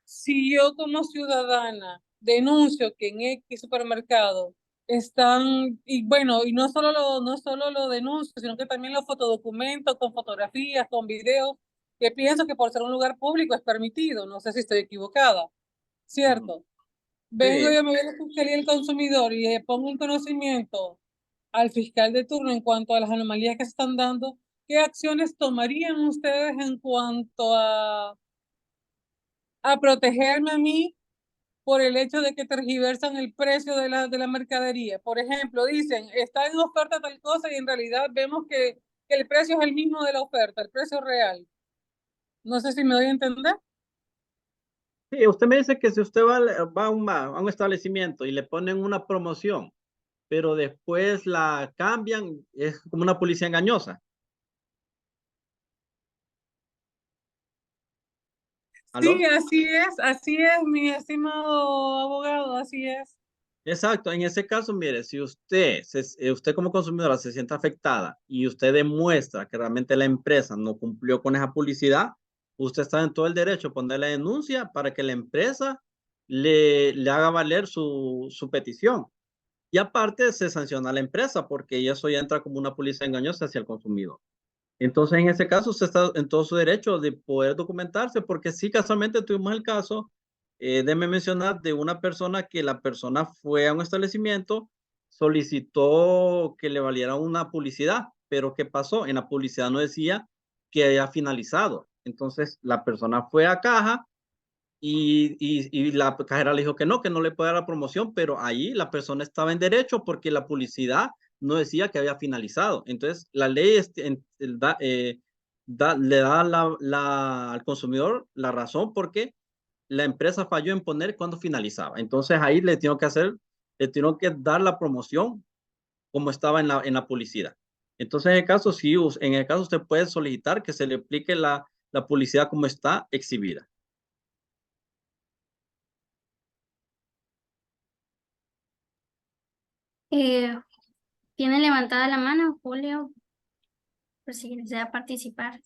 Si yo como ciudadana denuncio que en X supermercado están, y bueno, y no solo lo denuncio, sino que también lo fotodocumento con fotografías, con videos, que pienso que por ser un lugar público es permitido, no sé si estoy equivocada, ¿cierto? Vengo Sí, yo, me voy a la Fiscalía del Consumidor y pongo en conocimiento al fiscal de turno en cuanto a las anomalías que se están dando. ¿Qué acciones tomarían ustedes en cuanto a protegerme a mí por el hecho de que tergiversan el precio de la mercadería? Por ejemplo, dicen, está en oferta tal cosa y en realidad vemos que el precio es el mismo de la oferta, el precio real. No sé si me doy a entender. sí, usted me dice que si usted va a un establecimiento y le ponen una promoción, pero después la cambian, es como una publicidad engañosa. Sí, ¿Aló? así es, mi estimado abogado, así es. Exacto, en ese caso, mire, si usted como consumidora se siente afectada y usted demuestra que realmente la empresa no cumplió con esa publicidad, usted está en todo el derecho a poner la denuncia para que la empresa le haga valer su petición. Y aparte se sanciona a la empresa porque eso ya entra como una publicidad engañosa hacia el consumidor. Entonces, en ese caso, usted está en todo su derecho de poder documentarse, porque sí, casualmente tuvimos el caso, déme mencionar, de una persona que la persona fue a un establecimiento, solicitó que le valiera una publicidad, pero ¿qué pasó? En la publicidad no decía que haya finalizado. Entonces, la persona fue a caja y la cajera le dijo que no le puede dar la promoción, pero ahí la persona estaba en derecho porque la publicidad no decía que había finalizado. Entonces, la ley le da al consumidor la razón porque la empresa falló en poner cuando finalizaba. Entonces, ahí le tengo que dar la promoción como estaba en la publicidad. Entonces, en el caso, sí, en el caso usted puede solicitar que se le aplique la publicidad como está exhibida. Eh, ¿Tiene levantada la mano, Julio, por si desea participar?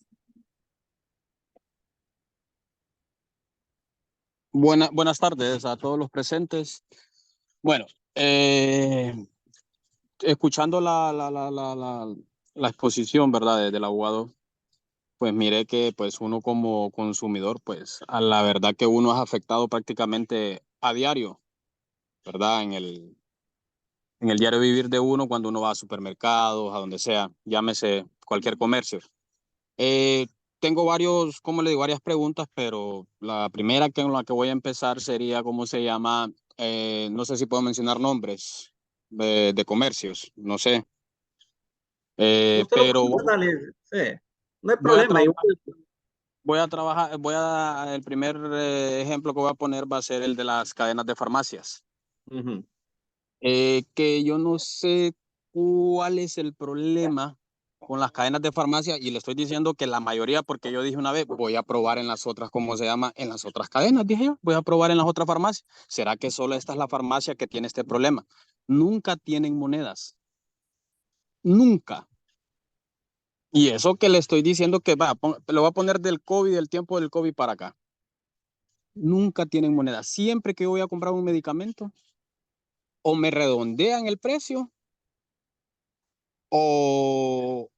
Buenas tardes a todos los presentes. Bueno, eh, escuchando la exposición, ¿verdad? Del abogado, pues miré que pues uno como consumidor, pues a la verdad que uno es afectado prácticamente a diario, ¿verdad? En el diario vivir de uno cuando uno va a supermercados, a donde sea, llámese cualquier comercio. Eh, Tengo como le digo, varias preguntas, pero la primera con la que voy a empezar sería, ¿cómo se llama? No sé si puedo mencionar nombres de comercios, no sé. Usted lo Pero puede darle, sí, no hay voy a problema. trabajar, Igual. el primer ejemplo que voy a poner va a ser el de las cadenas de farmacias. Ujú. Que yo no sé cuál es el problema con las cadenas de farmacia y le estoy diciendo que la mayoría, porque yo dije una vez, voy a probar en las otras, ¿cómo se llama? En las otras cadenas, dije yo, voy a probar en las otras farmacias. ¿Será que solo esta es la farmacia que tiene este problema? Nunca tienen monedas, nunca. Y eso que le estoy diciendo que lo voy a poner del COVID, del tiempo del COVID para acá. Nunca tienen moneda. Siempre que yo voy a comprar un medicamento, o me redondean el precio, o,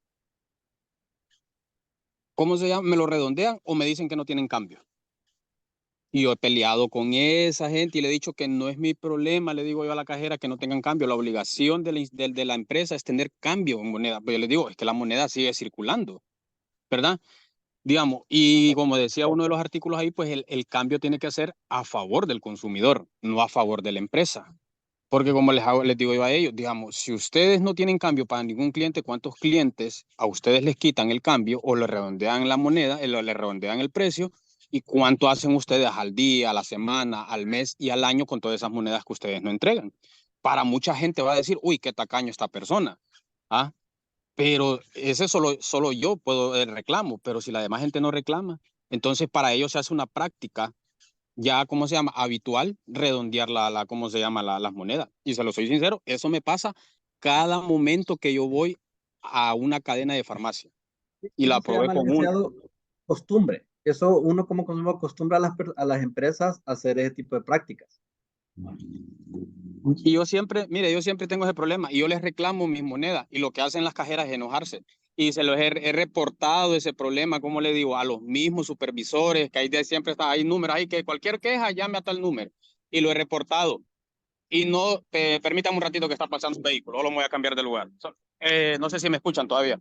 ¿cómo se llama? Me lo redondean o me dicen que no tienen cambio. Y yo he peleado con esa gente y le he dicho que no es mi problema, le digo yo a la cajera que no tengan cambio. La obligación de la empresa es tener cambio en moneda. Pero yo le digo, es que la moneda sigue circulando, ¿verdad? Digamos, y como decía uno de los artículos ahí, pues el cambio tiene que ser a favor del consumidor, no a favor de la empresa. Porque como les digo yo a ellos, digamos, si ustedes no tienen cambio para ningún cliente, ¿cuántos clientes a ustedes les quitan el cambio o le redondean la moneda, le redondean el precio? ¿Y cuánto hacen ustedes al día, a la semana, al mes y al año con todas esas monedas que ustedes no entregan? Para mucha gente va a decir, uy, qué tacaño esta persona. ¿Ah? Pero ese solo yo puedo reclamo, pero si la demás gente no reclama, entonces para ellos se hace una práctica ya, ¿cómo se llama? Habitual, redondear ¿cómo se llama? Las monedas. Y se lo soy sincero, eso me pasa cada momento que yo voy a una cadena de farmacia y la Eso se probé llama, con una. licenciado, costumbre. Eso uno como consumidor acostumbra a las empresas a hacer ese tipo de prácticas. Y yo siempre, mire, yo siempre tengo ese problema y yo les reclamo mis monedas y lo que hacen las cajeras es enojarse. Y se los he reportado ese problema, como le digo, a los mismos supervisores, que siempre está, hay números ahí, que cualquier queja llame a tal número. Y lo he reportado. Y no, permítame un ratito que está pasando un vehículo, o lo voy a cambiar de lugar. No sé si me escuchan todavía.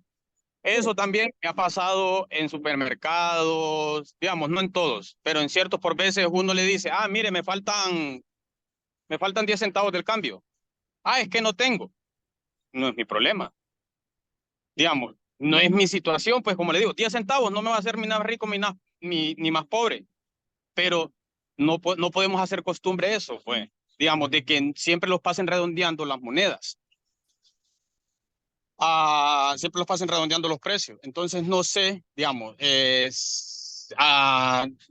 Eso también me ha pasado en supermercados, digamos, no en todos, pero en ciertos por veces uno le dice, ah, mire, me faltan 10 centavos del cambio. Ah, es que no tengo. No es mi problema. Digamos, no es mi situación, pues como le digo, 10 centavos no me va a hacer ni más rico ni más pobre, pero no podemos hacer costumbre eso, pues, digamos, de que siempre los pasen redondeando las monedas. Siempre los pasen redondeando los precios. Entonces, no sé, digamos,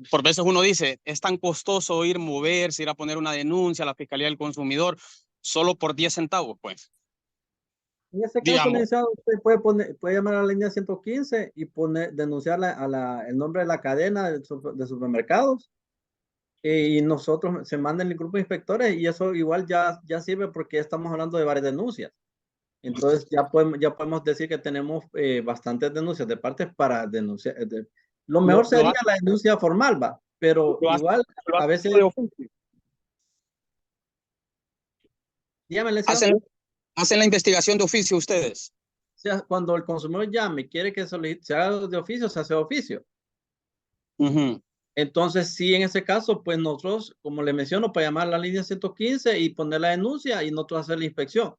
por veces uno dice, es tan costoso moverse, ir a poner una denuncia a la Fiscalía del Consumidor solo por 10 centavos, pues, En ese caso, digamos. licenciado, usted puede llamar a la línea 115 y denunciar el nombre de la cadena de supermercados. Y nosotros se mandan el grupo de inspectores y eso igual ya sirve porque ya estamos hablando de varias denuncias. Entonces ya podemos decir que tenemos bastantes denuncias de partes para denunciar. Lo mejor sería la denuncia formal, va, pero igual a veces, dígame, licenciado. Hacen la investigación de oficio ustedes. O sea, cuando el consumidor llame y quiere que se haga de oficio, se hace de oficio. Entonces, sí, en ese caso, pues nosotros, como le menciono, para llamar a la línea 115 y poner la denuncia y nosotros hacer la inspección.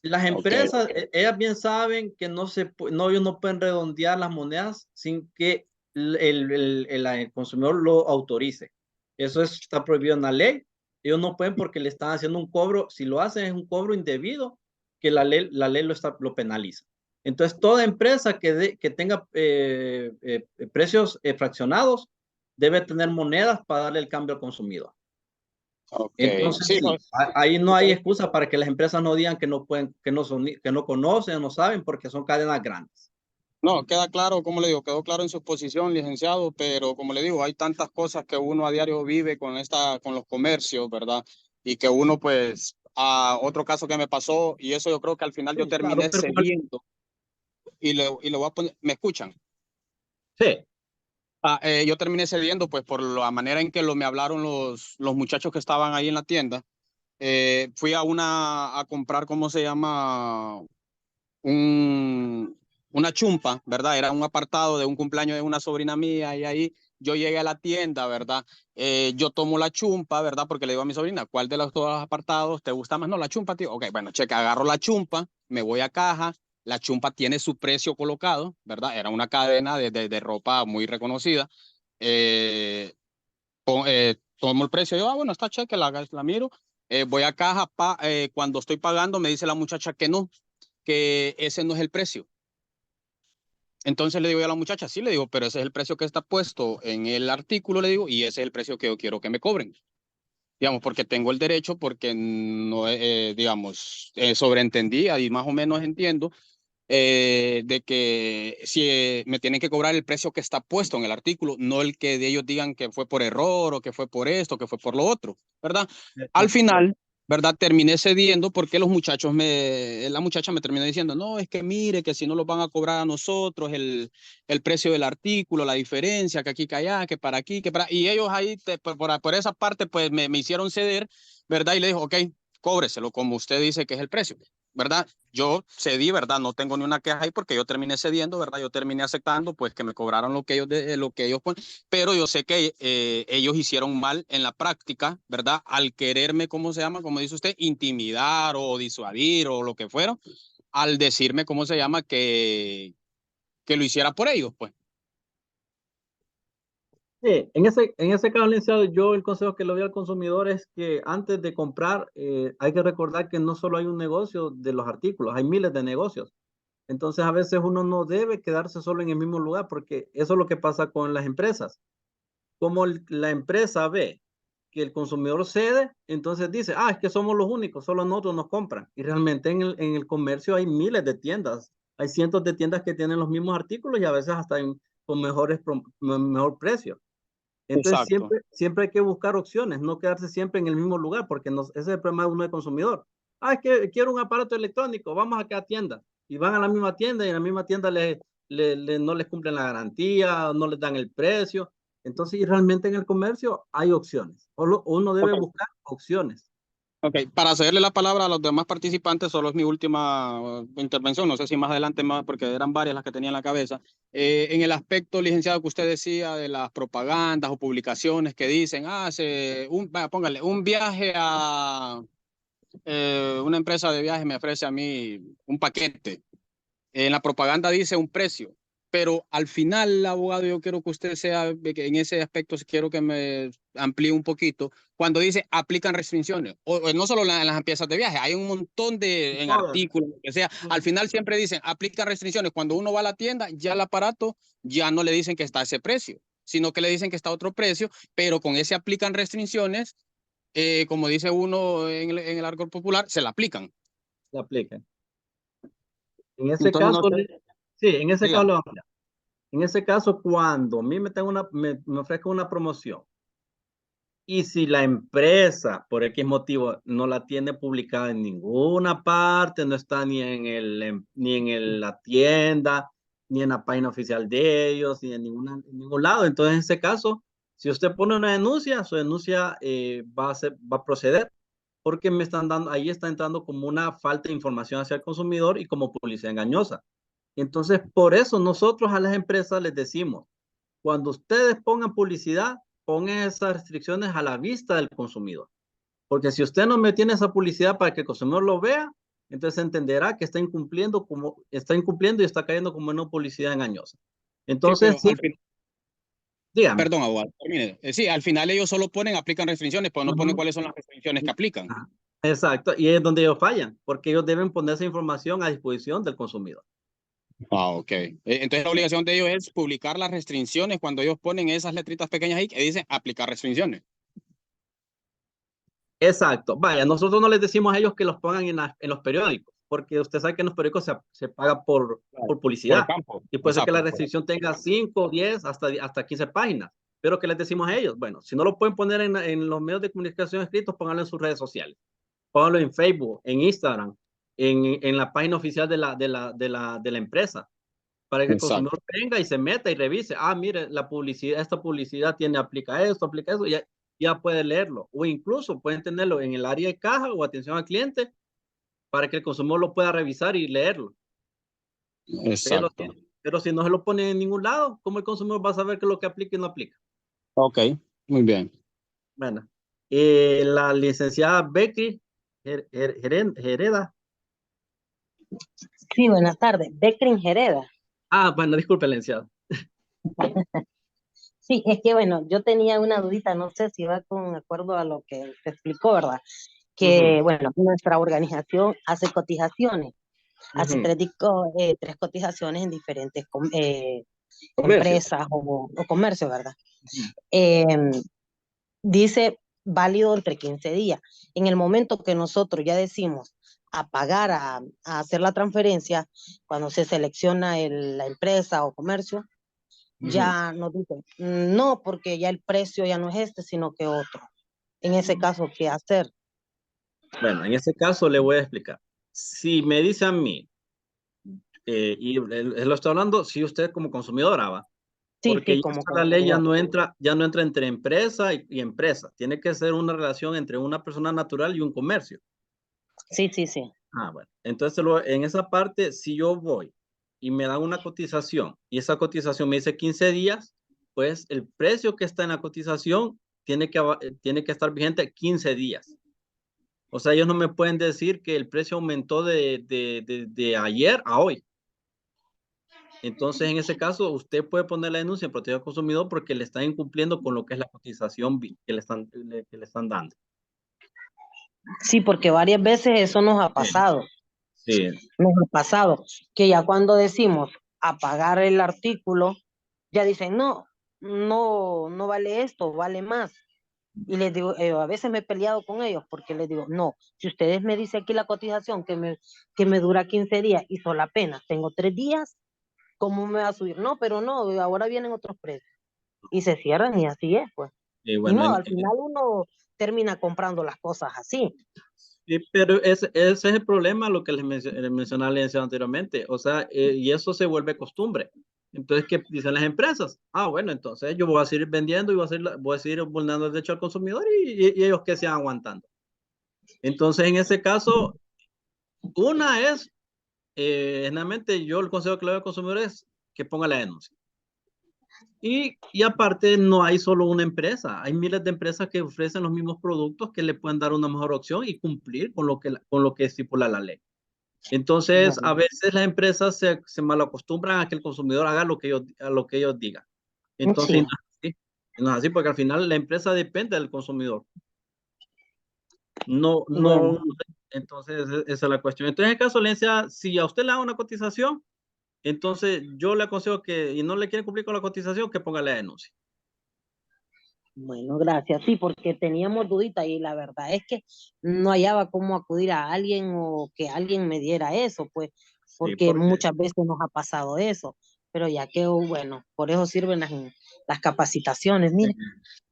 Las empresas, ellas bien saben que ellos no pueden redondear las monedas sin que el consumidor lo autorice. Eso está prohibido en la ley. Ellos no pueden porque le están haciendo un cobro. Si lo hacen es un cobro indebido que la ley lo penaliza. Entonces, toda empresa que tenga precios fraccionados debe tener monedas para darle el cambio al consumidor. Entonces, Sí, sí, ahí no hay excusa para que las empresas no digan que no pueden, que no conocen, no saben, porque son cadenas grandes. no, queda claro, como le digo, quedó claro en su posición, licenciado, pero como le digo, hay tantas cosas que uno a diario vive con los comercios, ¿verdad? Y que uno, pues, otro caso que me pasó, y eso yo creo que al final yo Sí, claro, terminé pero cediendo, y le voy a poner, ¿me escuchan? sí. Yo terminé cediendo, pues, por la manera en que me hablaron los muchachos que estaban ahí en la tienda. Fui a comprar, ¿cómo se llama? Una chumpa, ¿verdad? Era un apartado de un cumpleaños de una sobrina mía y ahí yo llegué a la tienda, ¿verdad? Yo tomo la chumpa, ¿verdad? Porque le digo a mi sobrina, ¿cuál de los todos los apartados te gusta más? No, la chumpa, tío. Ok, bueno, checa, agarro la chumpa, me voy a caja, la chumpa tiene su precio colocado, ¿verdad? Era una cadena de ropa muy reconocida. Tomo el precio, yo, bueno, está cheque, la miro. Voy a caja, cuando estoy pagando me dice la muchacha que no, que ese no es el precio. Entonces le digo yo a la muchacha, sí, le digo, pero ese es el precio que está puesto en el artículo, le digo, y ese es el precio que yo quiero que me cobren. Digamos, porque tengo el derecho, porque no, digamos, sobreentendía y más o menos entiendo de que si me tienen que cobrar el precio que está puesto en el artículo, no el que de ellos digan que fue por error o que fue por esto, que fue por lo otro, ¿verdad? Al final, ¿verdad? Terminé cediendo porque los muchachos la muchacha me terminó diciendo, no, es que mire, que si no los van a cobrar a nosotros el precio del artículo, la diferencia, que aquí, que allá, que para aquí, que para... Y ellos ahí, por esa parte, pues me hicieron ceder, ¿verdad? Y le dijo, ok, cóbreselo como usted dice que es el precio, ¿verdad? Yo cedí, ¿verdad? No tengo ni una queja ahí porque yo terminé cediendo, ¿verdad? Yo terminé aceptando, pues que me cobraron lo que ellos ponen, pero yo sé que ellos hicieron mal en la práctica, ¿verdad? Al quererme, ¿cómo se llama? Como dice usted, intimidar o disuadir o lo que fuera, al decirme, ¿cómo se llama? Que lo hiciera por ellos, pues. Sí, en ese caso, licenciado, yo el consejo que le doy al consumidor es que antes de comprar, hay que recordar que no solo hay un negocio de los artículos, hay miles de negocios. Entonces, a veces uno no debe quedarse solo en el mismo lugar, porque eso es lo que pasa con las empresas. Como la empresa ve que el consumidor cede, entonces dice, ah, es que somos los únicos, solo nosotros nos compran. Y realmente en el comercio hay miles de tiendas, hay cientos de tiendas que tienen los mismos artículos y a veces hasta con mejor precio. Entonces, Exacto. siempre hay que buscar opciones, no quedarse siempre en el mismo lugar, porque ese es el problema de uno de consumidor. Ah, es que quiero un aparato electrónico, vamos a cada tienda. Y van a la misma tienda y en la misma tienda no les cumplen la garantía, no les dan el precio. Entonces, y realmente en el comercio hay opciones. Uno debe Ok. buscar opciones. Ok, para cederle la palabra a los demás participantes, solo es mi última intervención, no sé si más adelante más, porque eran varias las que tenía en la cabeza. En el aspecto, licenciado, que usted decía de las propagandas o publicaciones que dicen, póngale, un viaje a una empresa de viaje me ofrece a mí un paquete. En la propaganda dice un precio, pero al final, abogado, yo quiero que usted sea, que en ese aspecto quiero que me amplíe un poquito. Cuando dice aplican restricciones, o no solo en las empresas de viaje, hay un montón en Todas. artículos, lo que sea. Al final siempre dicen aplican restricciones. Cuando uno va a la tienda, ya el aparato ya no le dicen que está ese precio, sino que le dicen que está otro precio, pero con ese aplican restricciones, como dice uno en el argot popular, se la aplican. Se aplican. En ese Entonces, no caso, sé, sí, en ese dígame. caso, en ese caso, cuando a mí me ofrezcan una promoción, y si la empresa, por X motivo, no la tiene publicada en ninguna parte, no está la tienda, ni en la página oficial de ellos, ni en ningún lado, entonces en ese caso, si usted pone una denuncia, su denuncia va a proceder, porque ahí está entrando como una falta de información hacia el consumidor y como publicidad engañosa. Entonces, por eso nosotros a las empresas les decimos, cuando ustedes pongan publicidad, pongan esas restricciones a la vista del consumidor. Porque si usted no me tiene esa publicidad para que el consumidor lo vea, entonces entenderá que está incumpliendo y está cayendo como una publicidad engañosa. Sí, Entonces, pero sí, dígame. perdón, abogado, termine. Sí, al final ellos solo aplican restricciones, pero no ponen Ujú. cuáles son las restricciones que aplican. Ajá. Exacto, y es donde ellos fallan, porque ellos deben poner esa información a disposición del consumidor. Ok. Entonces la obligación de ellos es publicar las restricciones cuando ellos ponen esas letritas pequeñas ahí que dicen aplicar restricciones. Exacto. Vaya, nosotros no les decimos a ellos que los pongan en los periódicos, porque usted sabe que en los periódicos se paga por Claro. Por el publicidad. campo. Y puede O ser sea, que la restricción tenga 5, 10, hasta 15 páginas. Pero ¿qué les decimos a ellos? Bueno, si no lo pueden poner en los medios de comunicación escritos, pónganlo en sus redes sociales. Pónganlo en Facebook, en Instagram, en la página oficial de la empresa, para que el exacto. consumidor venga y se meta y revise. Ah, mire, esta publicidad aplica esto, ya puede leerlo. O incluso pueden tenerlo en el área de caja o atención al cliente para que el consumidor lo pueda revisar y leerlo. Pero, Exacto. pero si no se lo pone en ningún lado, ¿cómo el consumidor va a saber qué es lo que aplica y no aplica? Ok, muy bien. Bueno, la licenciada Becky Hereda. Sí, buenas tardes. Becrin Hereda. Ah, bueno, disculpe, licenciado. Sí, es que bueno, yo tenía una dudita, no sé si va con acuerdo a lo que se explicó, ¿verdad? Que bueno, nuestra organización hace cotizaciones, hace tres cotizaciones en diferentes Comercio. empresas o comercios, ¿verdad? Dice válido entre 15 días. En el momento que nosotros ya decimos, a pagar, a hacer la transferencia, cuando se selecciona la empresa o comercio, ya nos dicen, no, porque ya el precio ya no es este, sino que otro. En ese caso, ¿qué hacer? Bueno, en ese caso le voy a explicar. Si me dice a mí, y él lo está hablando, si usted como consumidora va, Sí, porque sí, ya como la ley consumidor. ya no entra entre empresa y empresa. Tiene que ser una relación entre una persona natural y un comercio. Sí, sí, sí. Ah, bueno. Entonces, en esa parte, si yo voy y me dan una cotización y esa cotización me dice 15 días, pues el precio que está en la cotización tiene que estar vigente 15 días. O sea, ellos no me pueden decir que el precio aumentó de ayer a hoy. Entonces, en ese caso, usted puede poner la denuncia en protección al consumidor porque le están incumpliendo con lo que es la cotización que le están dando. Sí, porque varias veces eso nos ha pasado. Sí. Nos ha pasado que ya cuando decimos apagar el artículo, ya dicen, no, no vale esto, vale más. Y les digo, a veces me he peleado con ellos porque les digo, no, si ustedes me dicen aquí la cotización que me dura 15 días y solo apenas tengo 3 días, ¿cómo me va a subir? No, pero no, ahora vienen otros precios. Y se cierran y así es, pues. Ni Bueno, modo, al final uno termina comprando las cosas así. sí, pero ese es el problema, lo que les mencionaba anteriormente. O sea, y eso se vuelve costumbre. Entonces, ¿qué dicen las empresas? Ah, bueno, entonces yo voy a seguir vendiendo y voy a seguir vulnerando el derecho al consumidor y ellos que sigan aguantando. Entonces, en ese caso, una es, generalmente yo el consejo que le doy al consumidor es que ponga la denuncia. Y aparte, no hay solo una empresa, hay miles de empresas que ofrecen los mismos productos que le pueden dar una mejor opción y cumplir con lo que estipula la ley. Entonces, a Bueno, veces las empresas se malacostumbran a que el consumidor haga a lo que ellos digan. Entonces, sí, no es así porque al final la empresa depende del consumidor. No, bueno, no, entonces esa es la cuestión. Entonces, en caso de dolencia, si a usted le da una cotización, entonces yo le aconsejo y no le quiere cumplir con la cotización, que ponga la denuncia. bueno, gracias. Sí, porque teníamos duditas y la verdad es que no hallaba cómo acudir a alguien o que alguien me diera eso, pues, Sí, porque porque muchas veces nos ha pasado eso. Pero ya que, bueno, por eso sirven las capacitaciones, mire.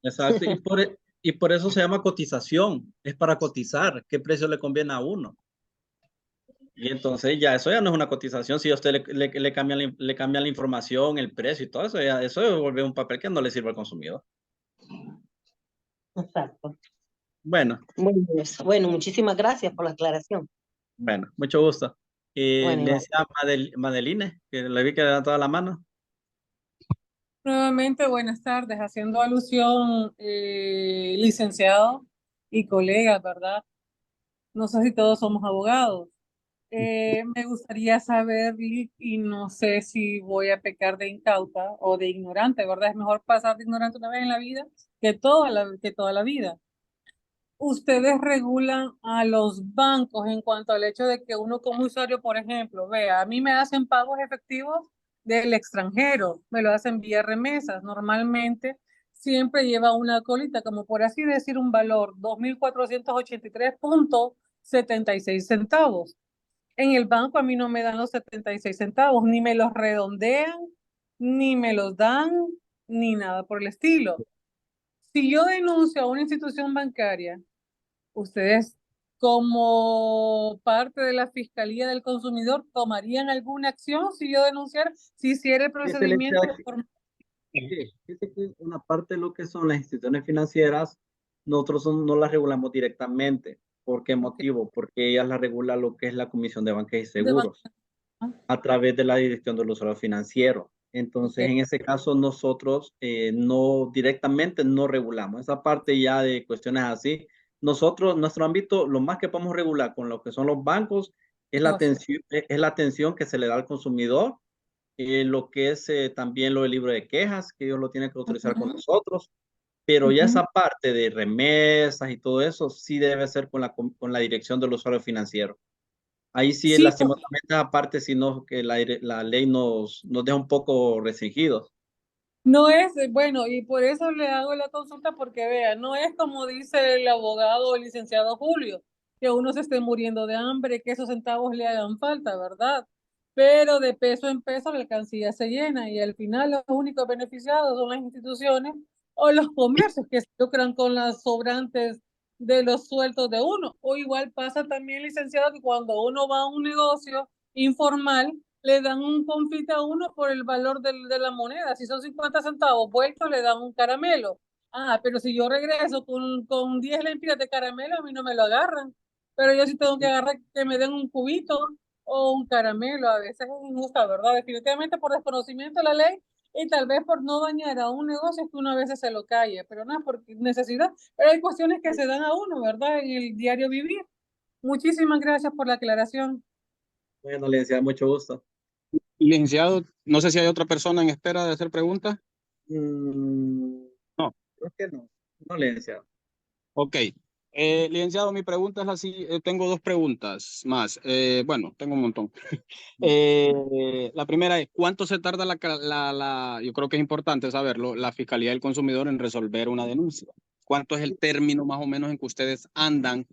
exacto, y por eso se llama cotización, es para cotizar, qué precio le conviene a uno. Y entonces ya eso ya no es una cotización, si a usted le cambian la información, el precio y todo eso, ya eso vuelve un papel que no le sirve al consumidor. Exacto. Bueno, Bueno, muchísimas gracias por la aclaración. bueno, mucho gusto. Bueno, Le igual. decía Madeline, que le vi que le levantaba la mano. Nuevamente, buenas tardes, haciendo alusión, licenciado y colegas, ¿verdad? No sé si todos somos abogados. Me gustaría saber, y no sé si voy a pecar de incauta o de ignorante, ¿verdad? Es mejor pasar de ignorante una vez en la vida que toda la vida. Ustedes regulan a los bancos en cuanto al hecho de que uno como usuario, por ejemplo, vea, a mí me hacen pagos efectivos del extranjero, me lo hacen vía remesas. Normalmente siempre lleva una colita, como por así decir, un valor, 2.483.76 centavos. En el banco a mí no me dan los 76 centavos, ni me los redondean, ni me los dan, ni nada por el estilo. Si yo denuncio a una institución bancaria, ¿ustedes como parte de la Fiscalía del Consumidor tomarían alguna acción si yo denunciara, si hiciera el Dice el procedimiento de forma... Sí, dice que una parte de lo que son las instituciones financieras, nosotros no las regulamos directamente. ¿Por qué Ok, motivo? Porque ellas las regula lo que es la Comisión de Banca y de banco, Seguros a través de la Dirección del Usuario Financiero. ok. Entonces, en ese caso, nosotros no directamente no regulamos. Esa parte ya de cuestiones así, nosotros, nuestro ámbito, lo más que podemos regular con lo que son los bancos Negocio. es la atención que se le da al consumidor, lo que es también lo del libro de quejas, que ellos lo tienen que autorizar con Ujú, nosotros, pero ya ujú. esa parte de remesas y todo eso sí debe ser con la dirección del usuario financiero. Ahí sí, Sí, lastimosamente, aparte, sino que la ley nos deja un poco restringidos. no es, bueno, y por eso le hago la consulta porque vea, no es como dice el abogado o el licenciado Julio, que uno se esté muriendo de hambre, que esos centavos le hagan falta, ¿verdad? Pero de peso en peso la alcancía se llena y al final los únicos beneficiados son las instituciones o los comercios que se lucran con las sobrantes de los sueldos de uno. O igual pasa también, licenciado, que cuando uno va a un negocio informal, le dan un confite a uno por el valor de la moneda. Si son 50 centavos vueltos, le dan un caramelo. Ah, pero si yo regreso con 10 lempiras de caramelo, a mí no me lo agarran. Pero yo sí tengo que agarrar que me den un cubito o un caramelo. A veces es injusta, ¿verdad? Definitivamente por desconocimiento de la ley y tal vez por no dañar a un negocio es que uno a veces se lo calle, pero no por necesidad. Pero hay cuestiones que se dan a uno, ¿verdad? En el diario vivir. Muchísimas gracias por la aclaración. Bueno, licenciado, mucho gusto. Licenciado, no sé si hay otra persona en espera de hacer preguntas. No, creo que no. No, licenciado. Ok. Licenciado, mi pregunta es así. Tengo dos preguntas más. Bueno, tengo un montón. La primera es, ¿cuánto se tarda yo creo que es importante saberlo, la Fiscalía del Consumidor en resolver una denuncia? ¿Cuánto es el término más o menos en que ustedes andan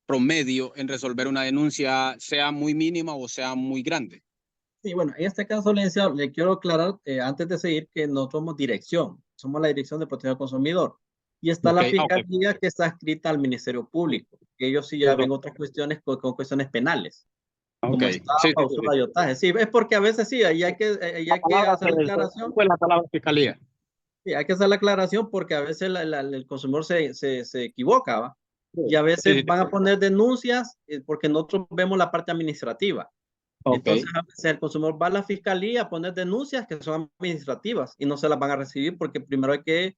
promedio en resolver una denuncia, sea muy mínima o sea muy grande? Sí, bueno, en este caso, licenciado, le quiero aclarar antes de seguir que no somos dirección, somos la Dirección de Protección al Consumidor. Y está la Fiscalía que está adscrita al Ministerio Público, que ellos sí ya ven otras cuestiones con cuestiones penales. Como estafa, usura y otaje. Sí, es porque a veces sí, ahí hay que hacer la aclaración. Fue la palabra Fiscalía. Sí, hay que hacer la aclaración porque a veces el consumidor se equivoca, ¿va? Y a veces van a poner denuncias porque nosotros vemos la parte administrativa. Entonces, a veces el consumidor va a la fiscalía a poner denuncias que son administrativas y no se las van a recibir porque primero hay que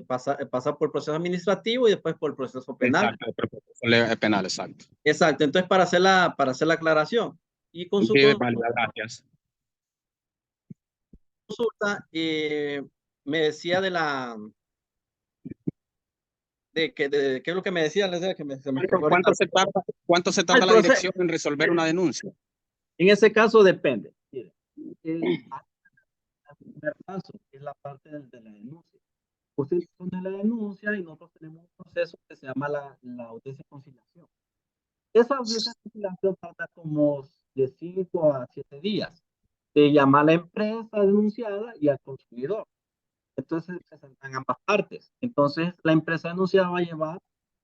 pasar por el proceso administrativo y después por el proceso penal. Exacto, el proceso penal, exacto. Exacto, entonces para hacer la aclaración. Y con su gracias. consulta, me decía ¿qué es lo que me decía? ¿Cuánto se tarda la dirección en resolver una denuncia? En ese caso depende. Mire, el primer paso es la parte de la denuncia. Usted pone la denuncia y nosotros tenemos un proceso que se llama la audiencia de conciliación. Esa audiencia de conciliación tarda como de 5 a 7 días. Se llama a la empresa denunciada y al consumidor. Entonces se presentan ambas partes. Entonces la empresa denunciada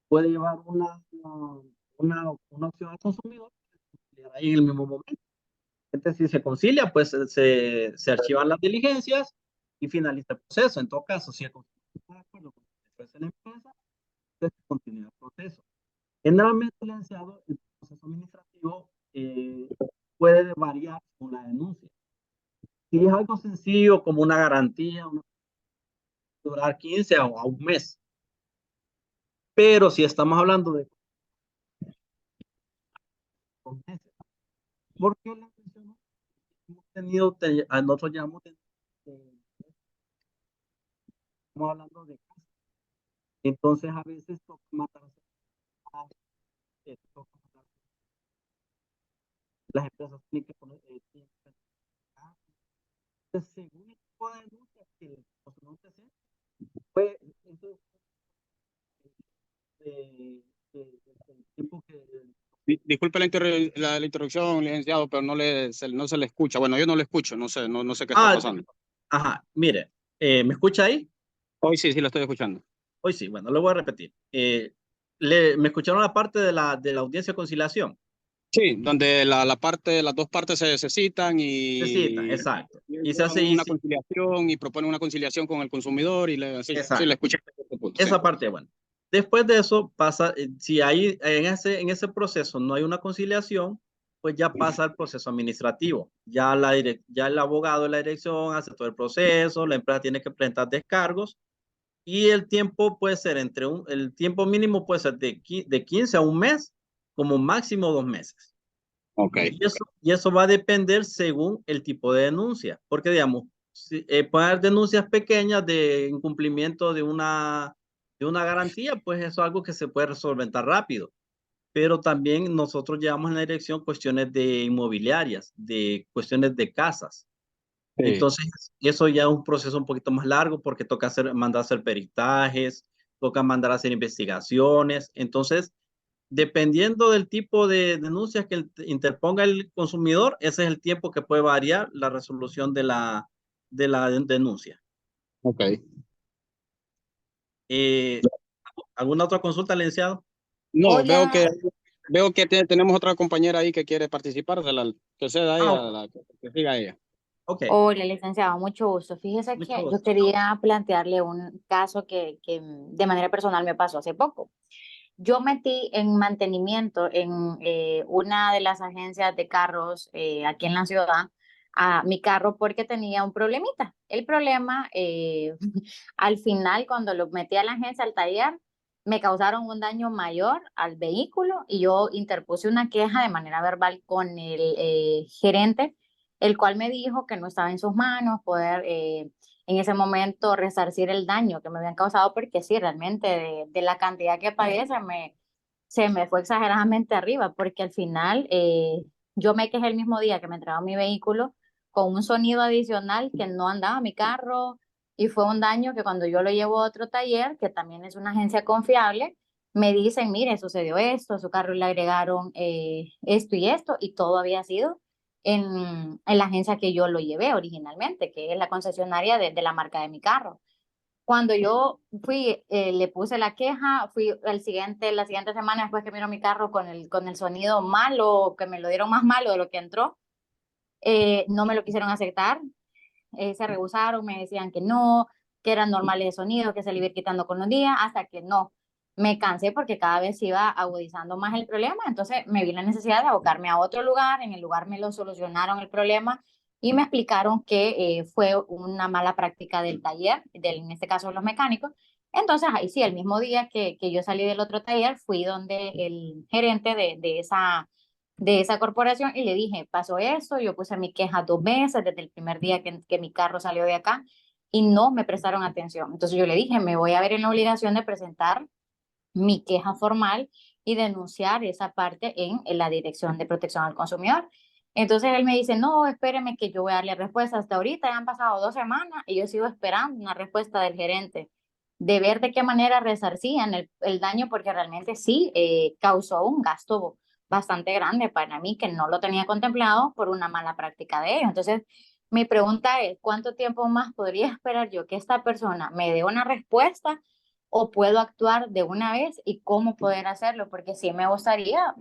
puede llevar una opción al consumidor ahí en el mismo momento. Entonces si se concilia, pues se archivan las diligencias y finaliza el proceso. En todo caso, si el consumidor está de acuerdo con lo que ofrece la empresa, entonces continúa el proceso. Generalmente, licenciado, el proceso administrativo puede variar con la denuncia. Si es algo sencillo como una garantía, durar 15 a un mes. Pero si estamos hablando de meses, porque la atención hemos tenido, nosotros ya estamos hablando de casos. Entonces a veces toca matar las empresas tienen que poner según el tipo de denuncia que el consumidor presenta, pues entonces el tiempo que disculpe la interrupción, licenciado, pero no se le escucha. Bueno, yo no lo escucho, no sé qué está pasando. Ajá, mire, ¿me escucha ahí? Hoy sí lo estoy escuchando. Hoy sí, bueno, lo voy a repetir. ¿Me escucharon la parte de la audiencia de conciliación? Sí, donde las dos partes se citan y... Se citan, exacto. Y se hace una conciliación y propone una conciliación con el consumidor y sí, le escuché. Esa parte, bueno. Después de eso pasa, si hay en ese proceso no hay una conciliación, pues ya pasa el proceso administrativo. Ya el abogado de la dirección hace todo el proceso, la empresa tiene que presentar descargos y el tiempo puede ser el tiempo mínimo puede ser de 15 a un mes, como máximo 2 meses. Okay. Y eso va a depender según el tipo de denuncia, porque digamos, puede haber denuncias pequeñas de incumplimiento de una garantía, pues eso es algo que se puede resolver rápido. Pero también nosotros llevamos en la dirección cuestiones de inmobiliarias, de cuestiones de casas. Sí. Entonces, eso ya es un proceso un poquito más largo porque toca mandar a hacer peritajes, toca mandar a hacer investigaciones. Entonces, dependiendo del tipo de denuncias que interponga el consumidor, ese es el tiempo que puede variar la resolución de la denuncia. Ok. ¿Alguna otra consulta, licenciado? No, Hola. veo que tenemos otra compañera ahí que quiere participar, que sea ella, que siga ella. Ok, Hola, licenciado, mucho gusto. Fíjese mucho que yo gusto. quería plantearle un caso que de manera personal me pasó hace poco. Yo metí en mantenimiento en una de las agencias de carros aquí en la ciudad a mi carro porque tenía un problemita. El problema, al final, cuando lo metí a la agencia, al taller, me causaron un daño mayor al vehículo y yo interpuse una queja de manera verbal con el gerente, el cual me dijo que no estaba en sus manos poder en ese momento resarcir el daño que me habían causado, porque sí, realmente de la cantidad que pagué se me fue exageradamente arriba, porque al final yo me quejé el mismo día que me entregaron mi vehículo con un sonido adicional que no andaba mi carro, y fue un daño que cuando yo lo llevo a otro taller, que también es una agencia confiable, me dicen, mire, sucedió esto, a su carro le agregaron esto y esto, y todo había sido en la agencia que yo lo llevé originalmente, que es la concesionaria de la marca de mi carro. Cuando yo fui, le puse la queja, fui la siguiente semana después que miró mi carro con el sonido malo, que me lo dieron más malo de lo que entró, no me lo quisieron aceptar, se rehusaron, me decían que eran normales de sonido, que se le iba a ir quitando con los días, hasta que no. Me cansé porque cada vez se iba agudizando más el problema, entonces me vi la necesidad de abocarme a otro lugar, en el lugar me lo solucionaron el problema y me explicaron que fue una mala práctica del taller, en este caso los mecánicos. Entonces ahí sí, el mismo día que yo salí del otro taller, fui donde el gerente de esa corporación y le dije, pasó eso, yo puse mi queja 2 veces desde el primer día que mi carro salió de acá y no me prestaron atención. Entonces yo le dije, me voy a ver en la obligación de presentar mi queja formal y denunciar esa parte en la Dirección de Protección al Consumidor. Entonces él me dice, no, espéreme que yo voy a darle respuesta. Hasta ahorita ya han pasado 2 semanas y yo sigo esperando una respuesta del gerente de ver de qué manera resarcían el daño, porque realmente sí causó un gasto bastante grande para mí que no lo tenía contemplado por una mala práctica de ellos. Entonces, mi pregunta es, ¿cuánto tiempo más podría esperar yo que esta persona me dé una respuesta o puedo actuar de una vez y cómo poder hacerlo? Porque sí me gustaría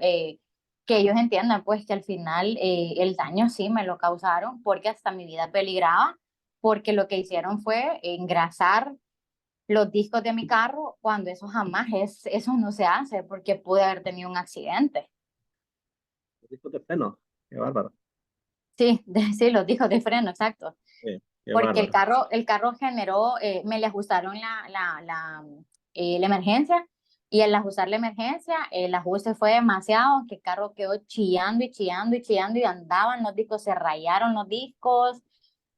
que ellos entiendan pues que al final el daño sí me lo causaron porque hasta mi vida peligraba, porque lo que hicieron fue engrasar los discos de mi carro cuando eso jamás eso no se hace porque pude haber tenido un accidente. Discos de freno. Qué bárbaro. Sí, sí, los discos de freno, exacto. Sí, qué Porque bárbaro. el carro generó, me le ajustaron la emergencia, y al ajustar la emergencia, el ajuste fue demasiado, que el carro quedó chillando y chillando y chillando y andaban los discos, se rayaron los discos,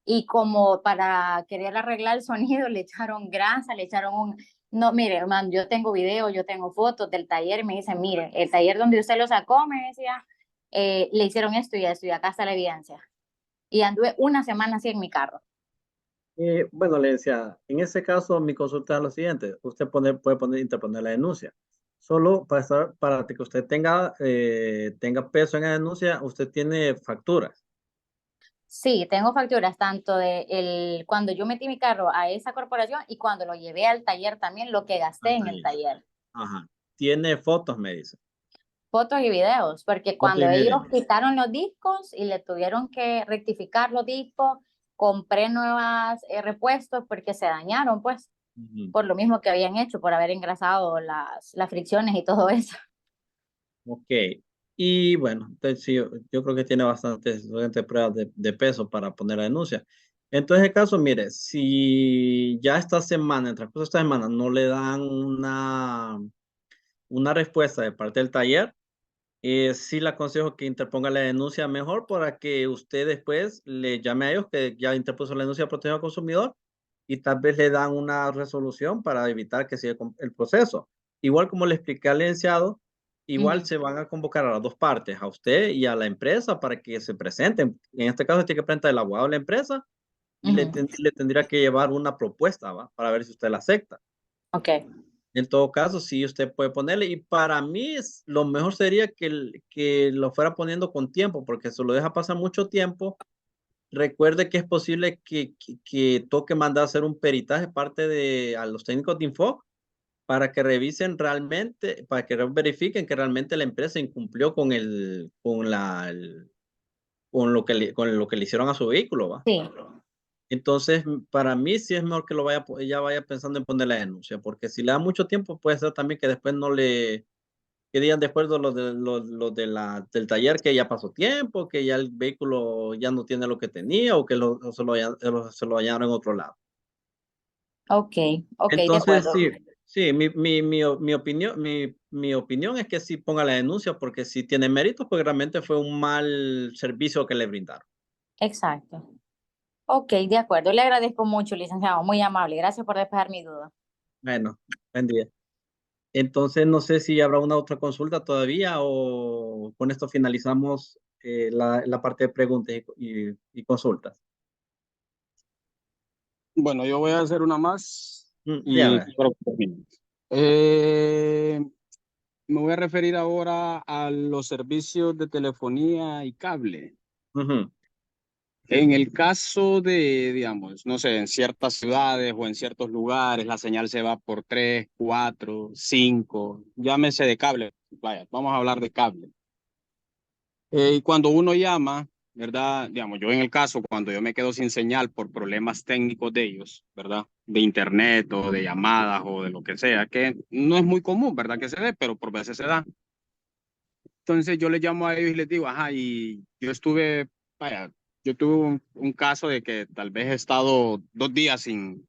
y como para querer arreglar el sonido le echaron grasa, le echaron no, mire, hermano, yo tengo video, yo tengo fotos del taller y me dicen, mire, el taller donde usted lo sacó, me decía, le hicieron esto y acá está la evidencia. Y anduve 1 semana así en mi carro. Bueno, le decía, en ese caso mi consulta es lo siguiente, usted puede interponer la denuncia. Solo para que usted tenga peso en la denuncia, usted tiene facturas. Sí, tengo facturas tanto cuando yo metí mi carro a esa corporación y cuando lo llevé al taller también, lo que gasté en el taller. Ajá. Tiene fotos, me dice. Fotos y videos, porque Fotos y cuando ellos videos. quitaron los discos y le tuvieron que rectificar los discos, compré nuevas repuestos porque se dañaron, pues, por lo mismo que habían hecho, por haber engrasado las fricciones y todo eso. Ok. Y bueno, entonces sí, yo creo que tiene bastantes pruebas de peso para poner la denuncia. Entonces, el caso, mire, si ya esta semana, en el transcurso de esta semana, no le dan una respuesta de parte del taller, sí le aconsejo que interponga la denuncia mejor para que usted después le llame a ellos que ya interpuso la denuncia de protección al consumidor y tal vez le dan una resolución para evitar que siga el proceso. Igual como le expliqué al licenciado, igual se van a convocar a las dos partes, a usted y a la empresa, para que se presenten. En este caso tiene que presentar el abogado de la empresa y le tendría que llevar una propuesta, ¿va? Para ver si usted la acepta. Ok. En todo caso, sí, usted puede ponerle. Y para mí, lo mejor sería que lo fuera poniendo con tiempo, porque si lo deja pasar mucho tiempo, recuerde que es posible que toque mandar a hacer un peritaje a los técnicos de Infoc para que revisen realmente, para que verifiquen que realmente la empresa incumplió con lo que le hicieron a su vehículo, ¿va? Sí, Entonces, para mí sí es mejor que ya vaya pensando en poner la denuncia, porque si le da mucho tiempo, puede ser también que después que digan después del taller que ya pasó tiempo, que ya el vehículo ya no tiene lo que tenía o que se lo hallaron en otro lado. ok, de Entonces, acuerdo. sí, mi opinión es que sí ponga la denuncia, porque sí tiene méritos, porque realmente fue un mal servicio que le brindaron. Exacto. Ok, de acuerdo. Le agradezco mucho, licenciado. Muy amable. Gracias por despejar mi duda. Bueno, buen día. Entonces, no sé si habrá una otra consulta todavía o con esto finalizamos la parte de preguntas y consultas. Bueno, yo voy a hacer una más y Dígame. creo que termino. Eh, Me voy a referir ahora a los servicios de telefonía y cable. Ujú, En el caso de, digamos, no sé, en ciertas ciudades o en ciertos lugares, la señal se va por 3, 4, 5, llámese de cable. Vaya, vamos a hablar de cable. Y cuando uno llama, ¿verdad? Digamos, yo en el caso, cuando yo me quedo sin señal por problemas técnicos de ellos, ¿verdad? De internet o de llamadas o de lo que sea, que no es muy común, ¿verdad? Que se dé, pero por veces se da. Entonces yo les llamo a ellos y les digo, ajá, y yo estuve, vaya, yo tuve un caso de que tal vez he estado 2 días sin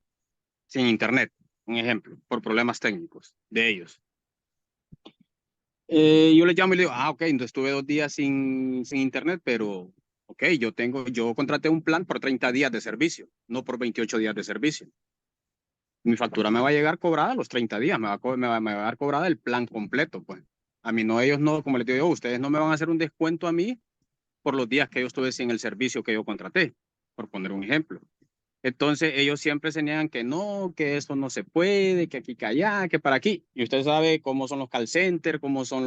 internet, un ejemplo, por problemas técnicos de ellos. Yo les llamo y les digo, ok, entonces estuve 2 días sin internet, pero, ok, yo contraté un plan por 30 días de servicio, no por 28 días de servicio. Mi factura me va a llegar cobrada los 30 días, me va a dar cobrada el plan completo, pues. A mí no, ellos no, como les digo yo, ustedes no me van a hacer un descuento a mí por los días que yo estuve sin el servicio que yo contraté, por poner un ejemplo. Entonces ellos siempre se niegan que no, que eso no se puede, que aquí, que allá, que para aquí. Y usted sabe cómo son los call centers, cómo son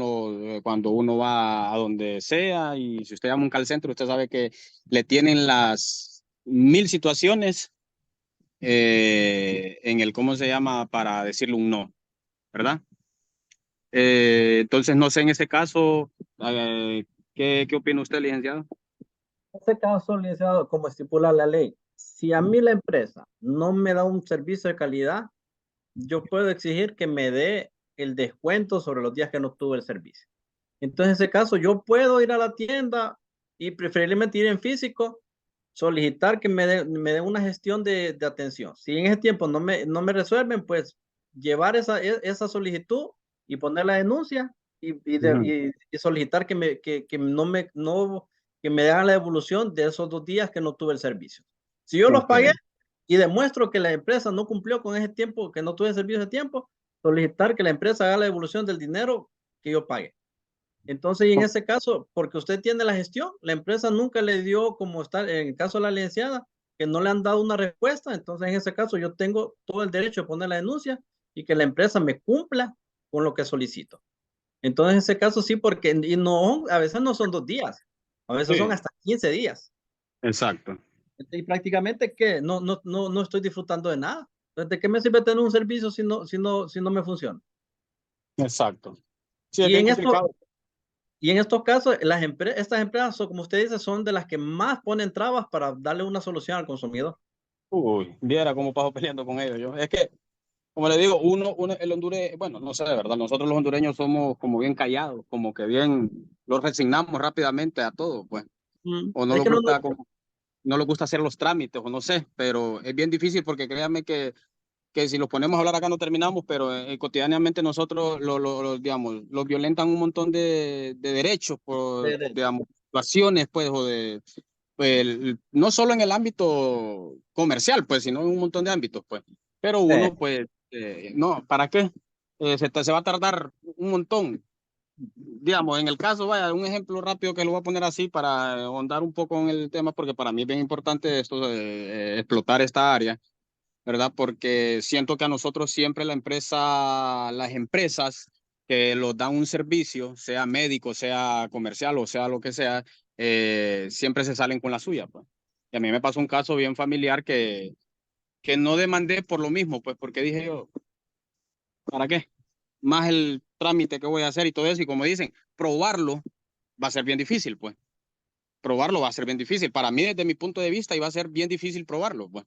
cuando uno va a donde sea. Y si usted llama a un call center, usted sabe que le tienen las 1000 situaciones en el, ¿cómo se llama? Para decirle un no, ¿verdad? Entonces, no sé en este caso, ¿qué opina usted, licenciado? En este caso, licenciado, como estipula la ley, si a mí la empresa no me da un servicio de calidad, yo puedo exigir que me dé el descuento sobre los días que no tuve el servicio. Entonces, en ese caso, yo puedo ir a la tienda y preferiblemente ir en físico, solicitar que me dé una gestión de atención. Si en ese tiempo no me resuelven, pues llevar esa solicitud y poner la denuncia Ujú. y solicitar que me hagan la devolución de esos 2 días que no tuve el servicio. Si yo los Ok, pagué y demuestro que la empresa no cumplió con ese tiempo, que no tuve el servicio de tiempo, solicitar que la empresa haga la devolución del dinero que yo pagué. Entonces, y en ese caso, porque usted tiene la gestión, la empresa nunca le dio, como está en el caso de la licenciada, que no le han dado una respuesta, entonces en ese caso yo tengo todo el derecho de poner la denuncia y que la empresa me cumpla con lo que solicito. Entonces, en ese caso sí, porque y no, a veces no son 2 días, a veces son sí, hasta 15 días. exacto, Y prácticamente que no estoy disfrutando de nada. Entonces, ¿de qué me sirve tener un servicio si no me funciona? exacto. Sí, es Y bien en esto, complicado. Y en estos casos, estas empresas, como usted dice, son de las que más ponen trabas para darle una solución al consumidor. Uy, viera cómo paso peleando con ellos. Yo. Es que, como le digo, el hondureño, bueno, no sé, de verdad, nosotros los hondureños somos como bien callados, como que bien los resignamos rápidamente a todo, pues. O no Es nos que no, gusta, no les gusta hacer los trámites, o no sé, pero es bien difícil porque créanme que si los ponemos a hablar acá no terminamos, pero cotidianamente nosotros, digamos, los violentan un montón de derechos por, digamos, situaciones, pues, o de pues, no solo en el ámbito comercial, pues, sino en un montón de ámbitos, pues. Pero uno, pues, no, ¿para qué? Se va a tardar un montón. Digamos, en el caso, vaya, un ejemplo rápido que lo voy a poner así para ahondar un poco en el tema, porque para mí es bien importante esto de explotar esta área. ¿verdad? Porque siento que a nosotros siempre las empresas que nos dan un servicio, sea médico, sea comercial o sea lo que sea, siempre se salen con la suya, pues. Y a mí me pasó un caso bien familiar que no demandé por lo mismo, pues porque dije yo, ¿para qué? Más el trámite que voy a hacer y todo eso, y como dicen, probarlo va a ser bien difícil, pues. Probarlo va a ser bien difícil. Para mí, desde mi punto de vista, iba a ser bien difícil probarlo, pues.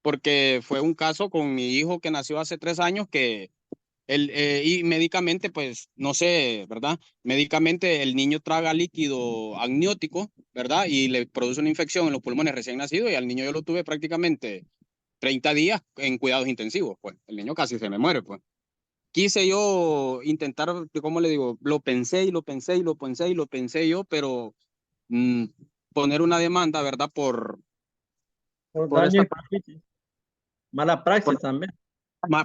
Porque fue un caso con mi hijo que nació hace 3 años que y médicamente, pues, no sé, ¿verdad? Médicamente el niño traga líquido amniótico, ¿verdad? Y le produce una infección en los pulmones recién nacido y al niño yo lo tuve prácticamente 30 días en cuidados intensivos, pues. El niño casi se me muere, pues. Quise yo intentar, ¿cómo le digo? Lo pensé y lo pensé y lo pensé y lo pensé yo, pero mm, poner una demanda, ¿verdad? Por Por daño esta y perjuicio. Mala praxis también.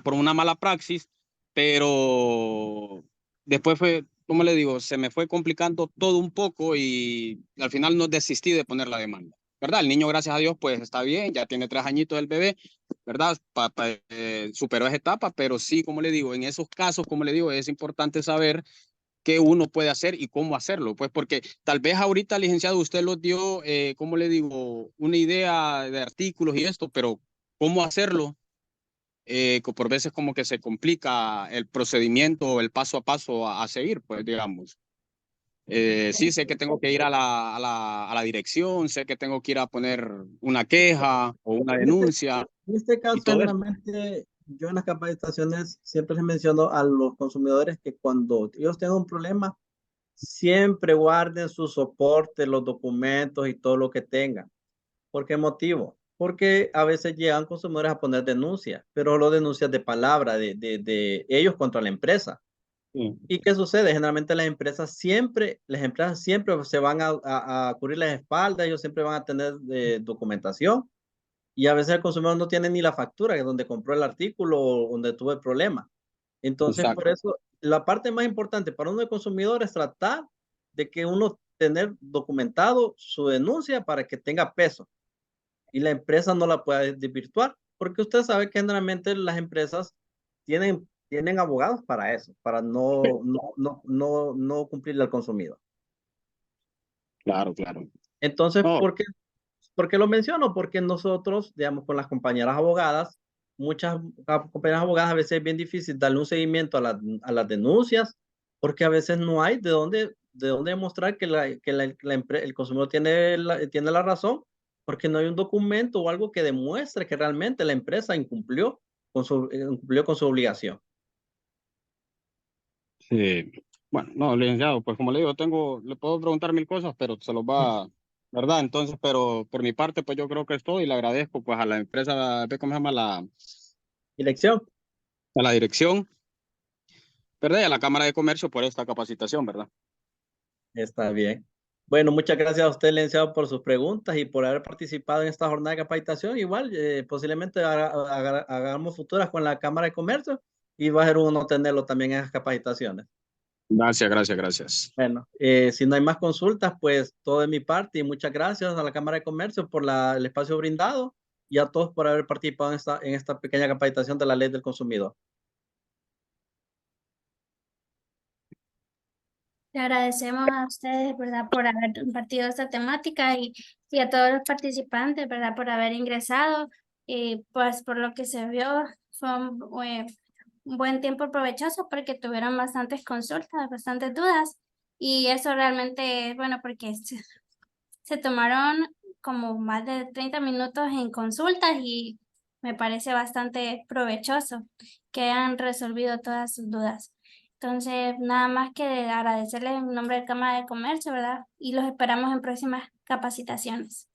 por una mala praxis, pero después fue, ¿cómo le digo? Se me fue complicando todo un poco y al final no desistí de poner la demanda, ¿verdad? El niño, gracias a Dios, pues está bien, ya tiene 3 añitos el bebé, ¿verdad? Superó esa etapa, pero sí, como le digo, en esos casos, como le digo, es importante saber qué uno puede hacer y cómo hacerlo, pues porque tal vez ahorita, licenciado, usted lo dio, ¿cómo le digo? Una idea de artículos y esto, pero ¿cómo hacerlo? Por veces como que se complica el procedimiento o el paso a paso a seguir, pues digamos. Sí, sé que tengo que ir a la dirección, sé que tengo que ir a poner una queja o una denuncia En este y caso, todo eso. generalmente, yo en las capacitaciones siempre les menciono a los consumidores que cuando ellos tengan un problema, siempre guarden su soporte, los documentos y todo lo que tengan. ¿Por qué motivo? Porque a veces llegan consumidores a poner denuncias, pero lo denuncias de palabra, de ellos contra la empresa. Sí, ¿Y qué sucede? Generalmente las empresas siempre se van a cubrir las espaldas, ellos siempre van a tener documentación y a veces el consumidor no tiene ni la factura, que es donde compró el artículo o donde tuvo el problema. Entonces, por exacto. eso, la parte más importante para uno de consumidor es tratar de que uno tener documentado su denuncia para que tenga peso y la empresa no la pueda desvirtuar, porque usted sabe que generalmente las empresas tienen abogados para eso, para no cumplirle al consumidor. Claro, claro. Entonces, No, ¿por qué lo menciono? Porque nosotros, digamos, con las compañeras abogadas, muchas compañeras abogadas a veces es bien difícil darle un seguimiento a las denuncias, porque a veces no hay de dónde demostrar que el consumidor tiene la razón, porque no hay un documento o algo que demuestre que realmente la empresa incumplió con su obligación. sí. Bueno, no, licenciado, pues como le digo, le puedo preguntar 1000 cosas, pero se los va, ¿verdad? Entonces, pero por mi parte, pues yo creo que es todo y le agradezco pues a la empresa, ¿cómo se llama? Dirección. A la dirección, ¿verdad? Y a la Cámara de Comercio por esta capacitación, ¿verdad? Está bien. Bueno, muchas gracias a usted, licenciado, por sus preguntas y por haber participado en esta jornada de capacitación. Igual, posiblemente hagamos futuras con la Cámara de Comercio y va a ser uno tenerlo también en esas capacitaciones. Gracias, gracias, gracias. Bueno, si no hay más consultas, pues todo de mi parte y muchas gracias a la Cámara de Comercio por el espacio brindado y a todos por haber participado en esta pequeña capacitación de la Ley del Consumidor. Le agradecemos a ustedes, ¿verdad?, por haber compartido esta temática y a todos los participantes, ¿verdad?, por haber ingresado. Y pues por lo que se vio, fue un buen tiempo provechoso porque tuvieron bastantes consultas, bastantes dudas. Y eso realmente, bueno, porque se tomaron como más de 30 minutos en consultas y me parece bastante provechoso que hayan resolvido todas sus dudas. Entonces, nada más que agradecerles en nombre de Cámara de Comercio, ¿verdad? Y los esperamos en próximas capacitaciones.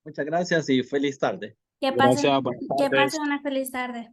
Muchas gracias y feliz tarde. Que Gracias, pasen, buenas que tardes. pasen una feliz tarde.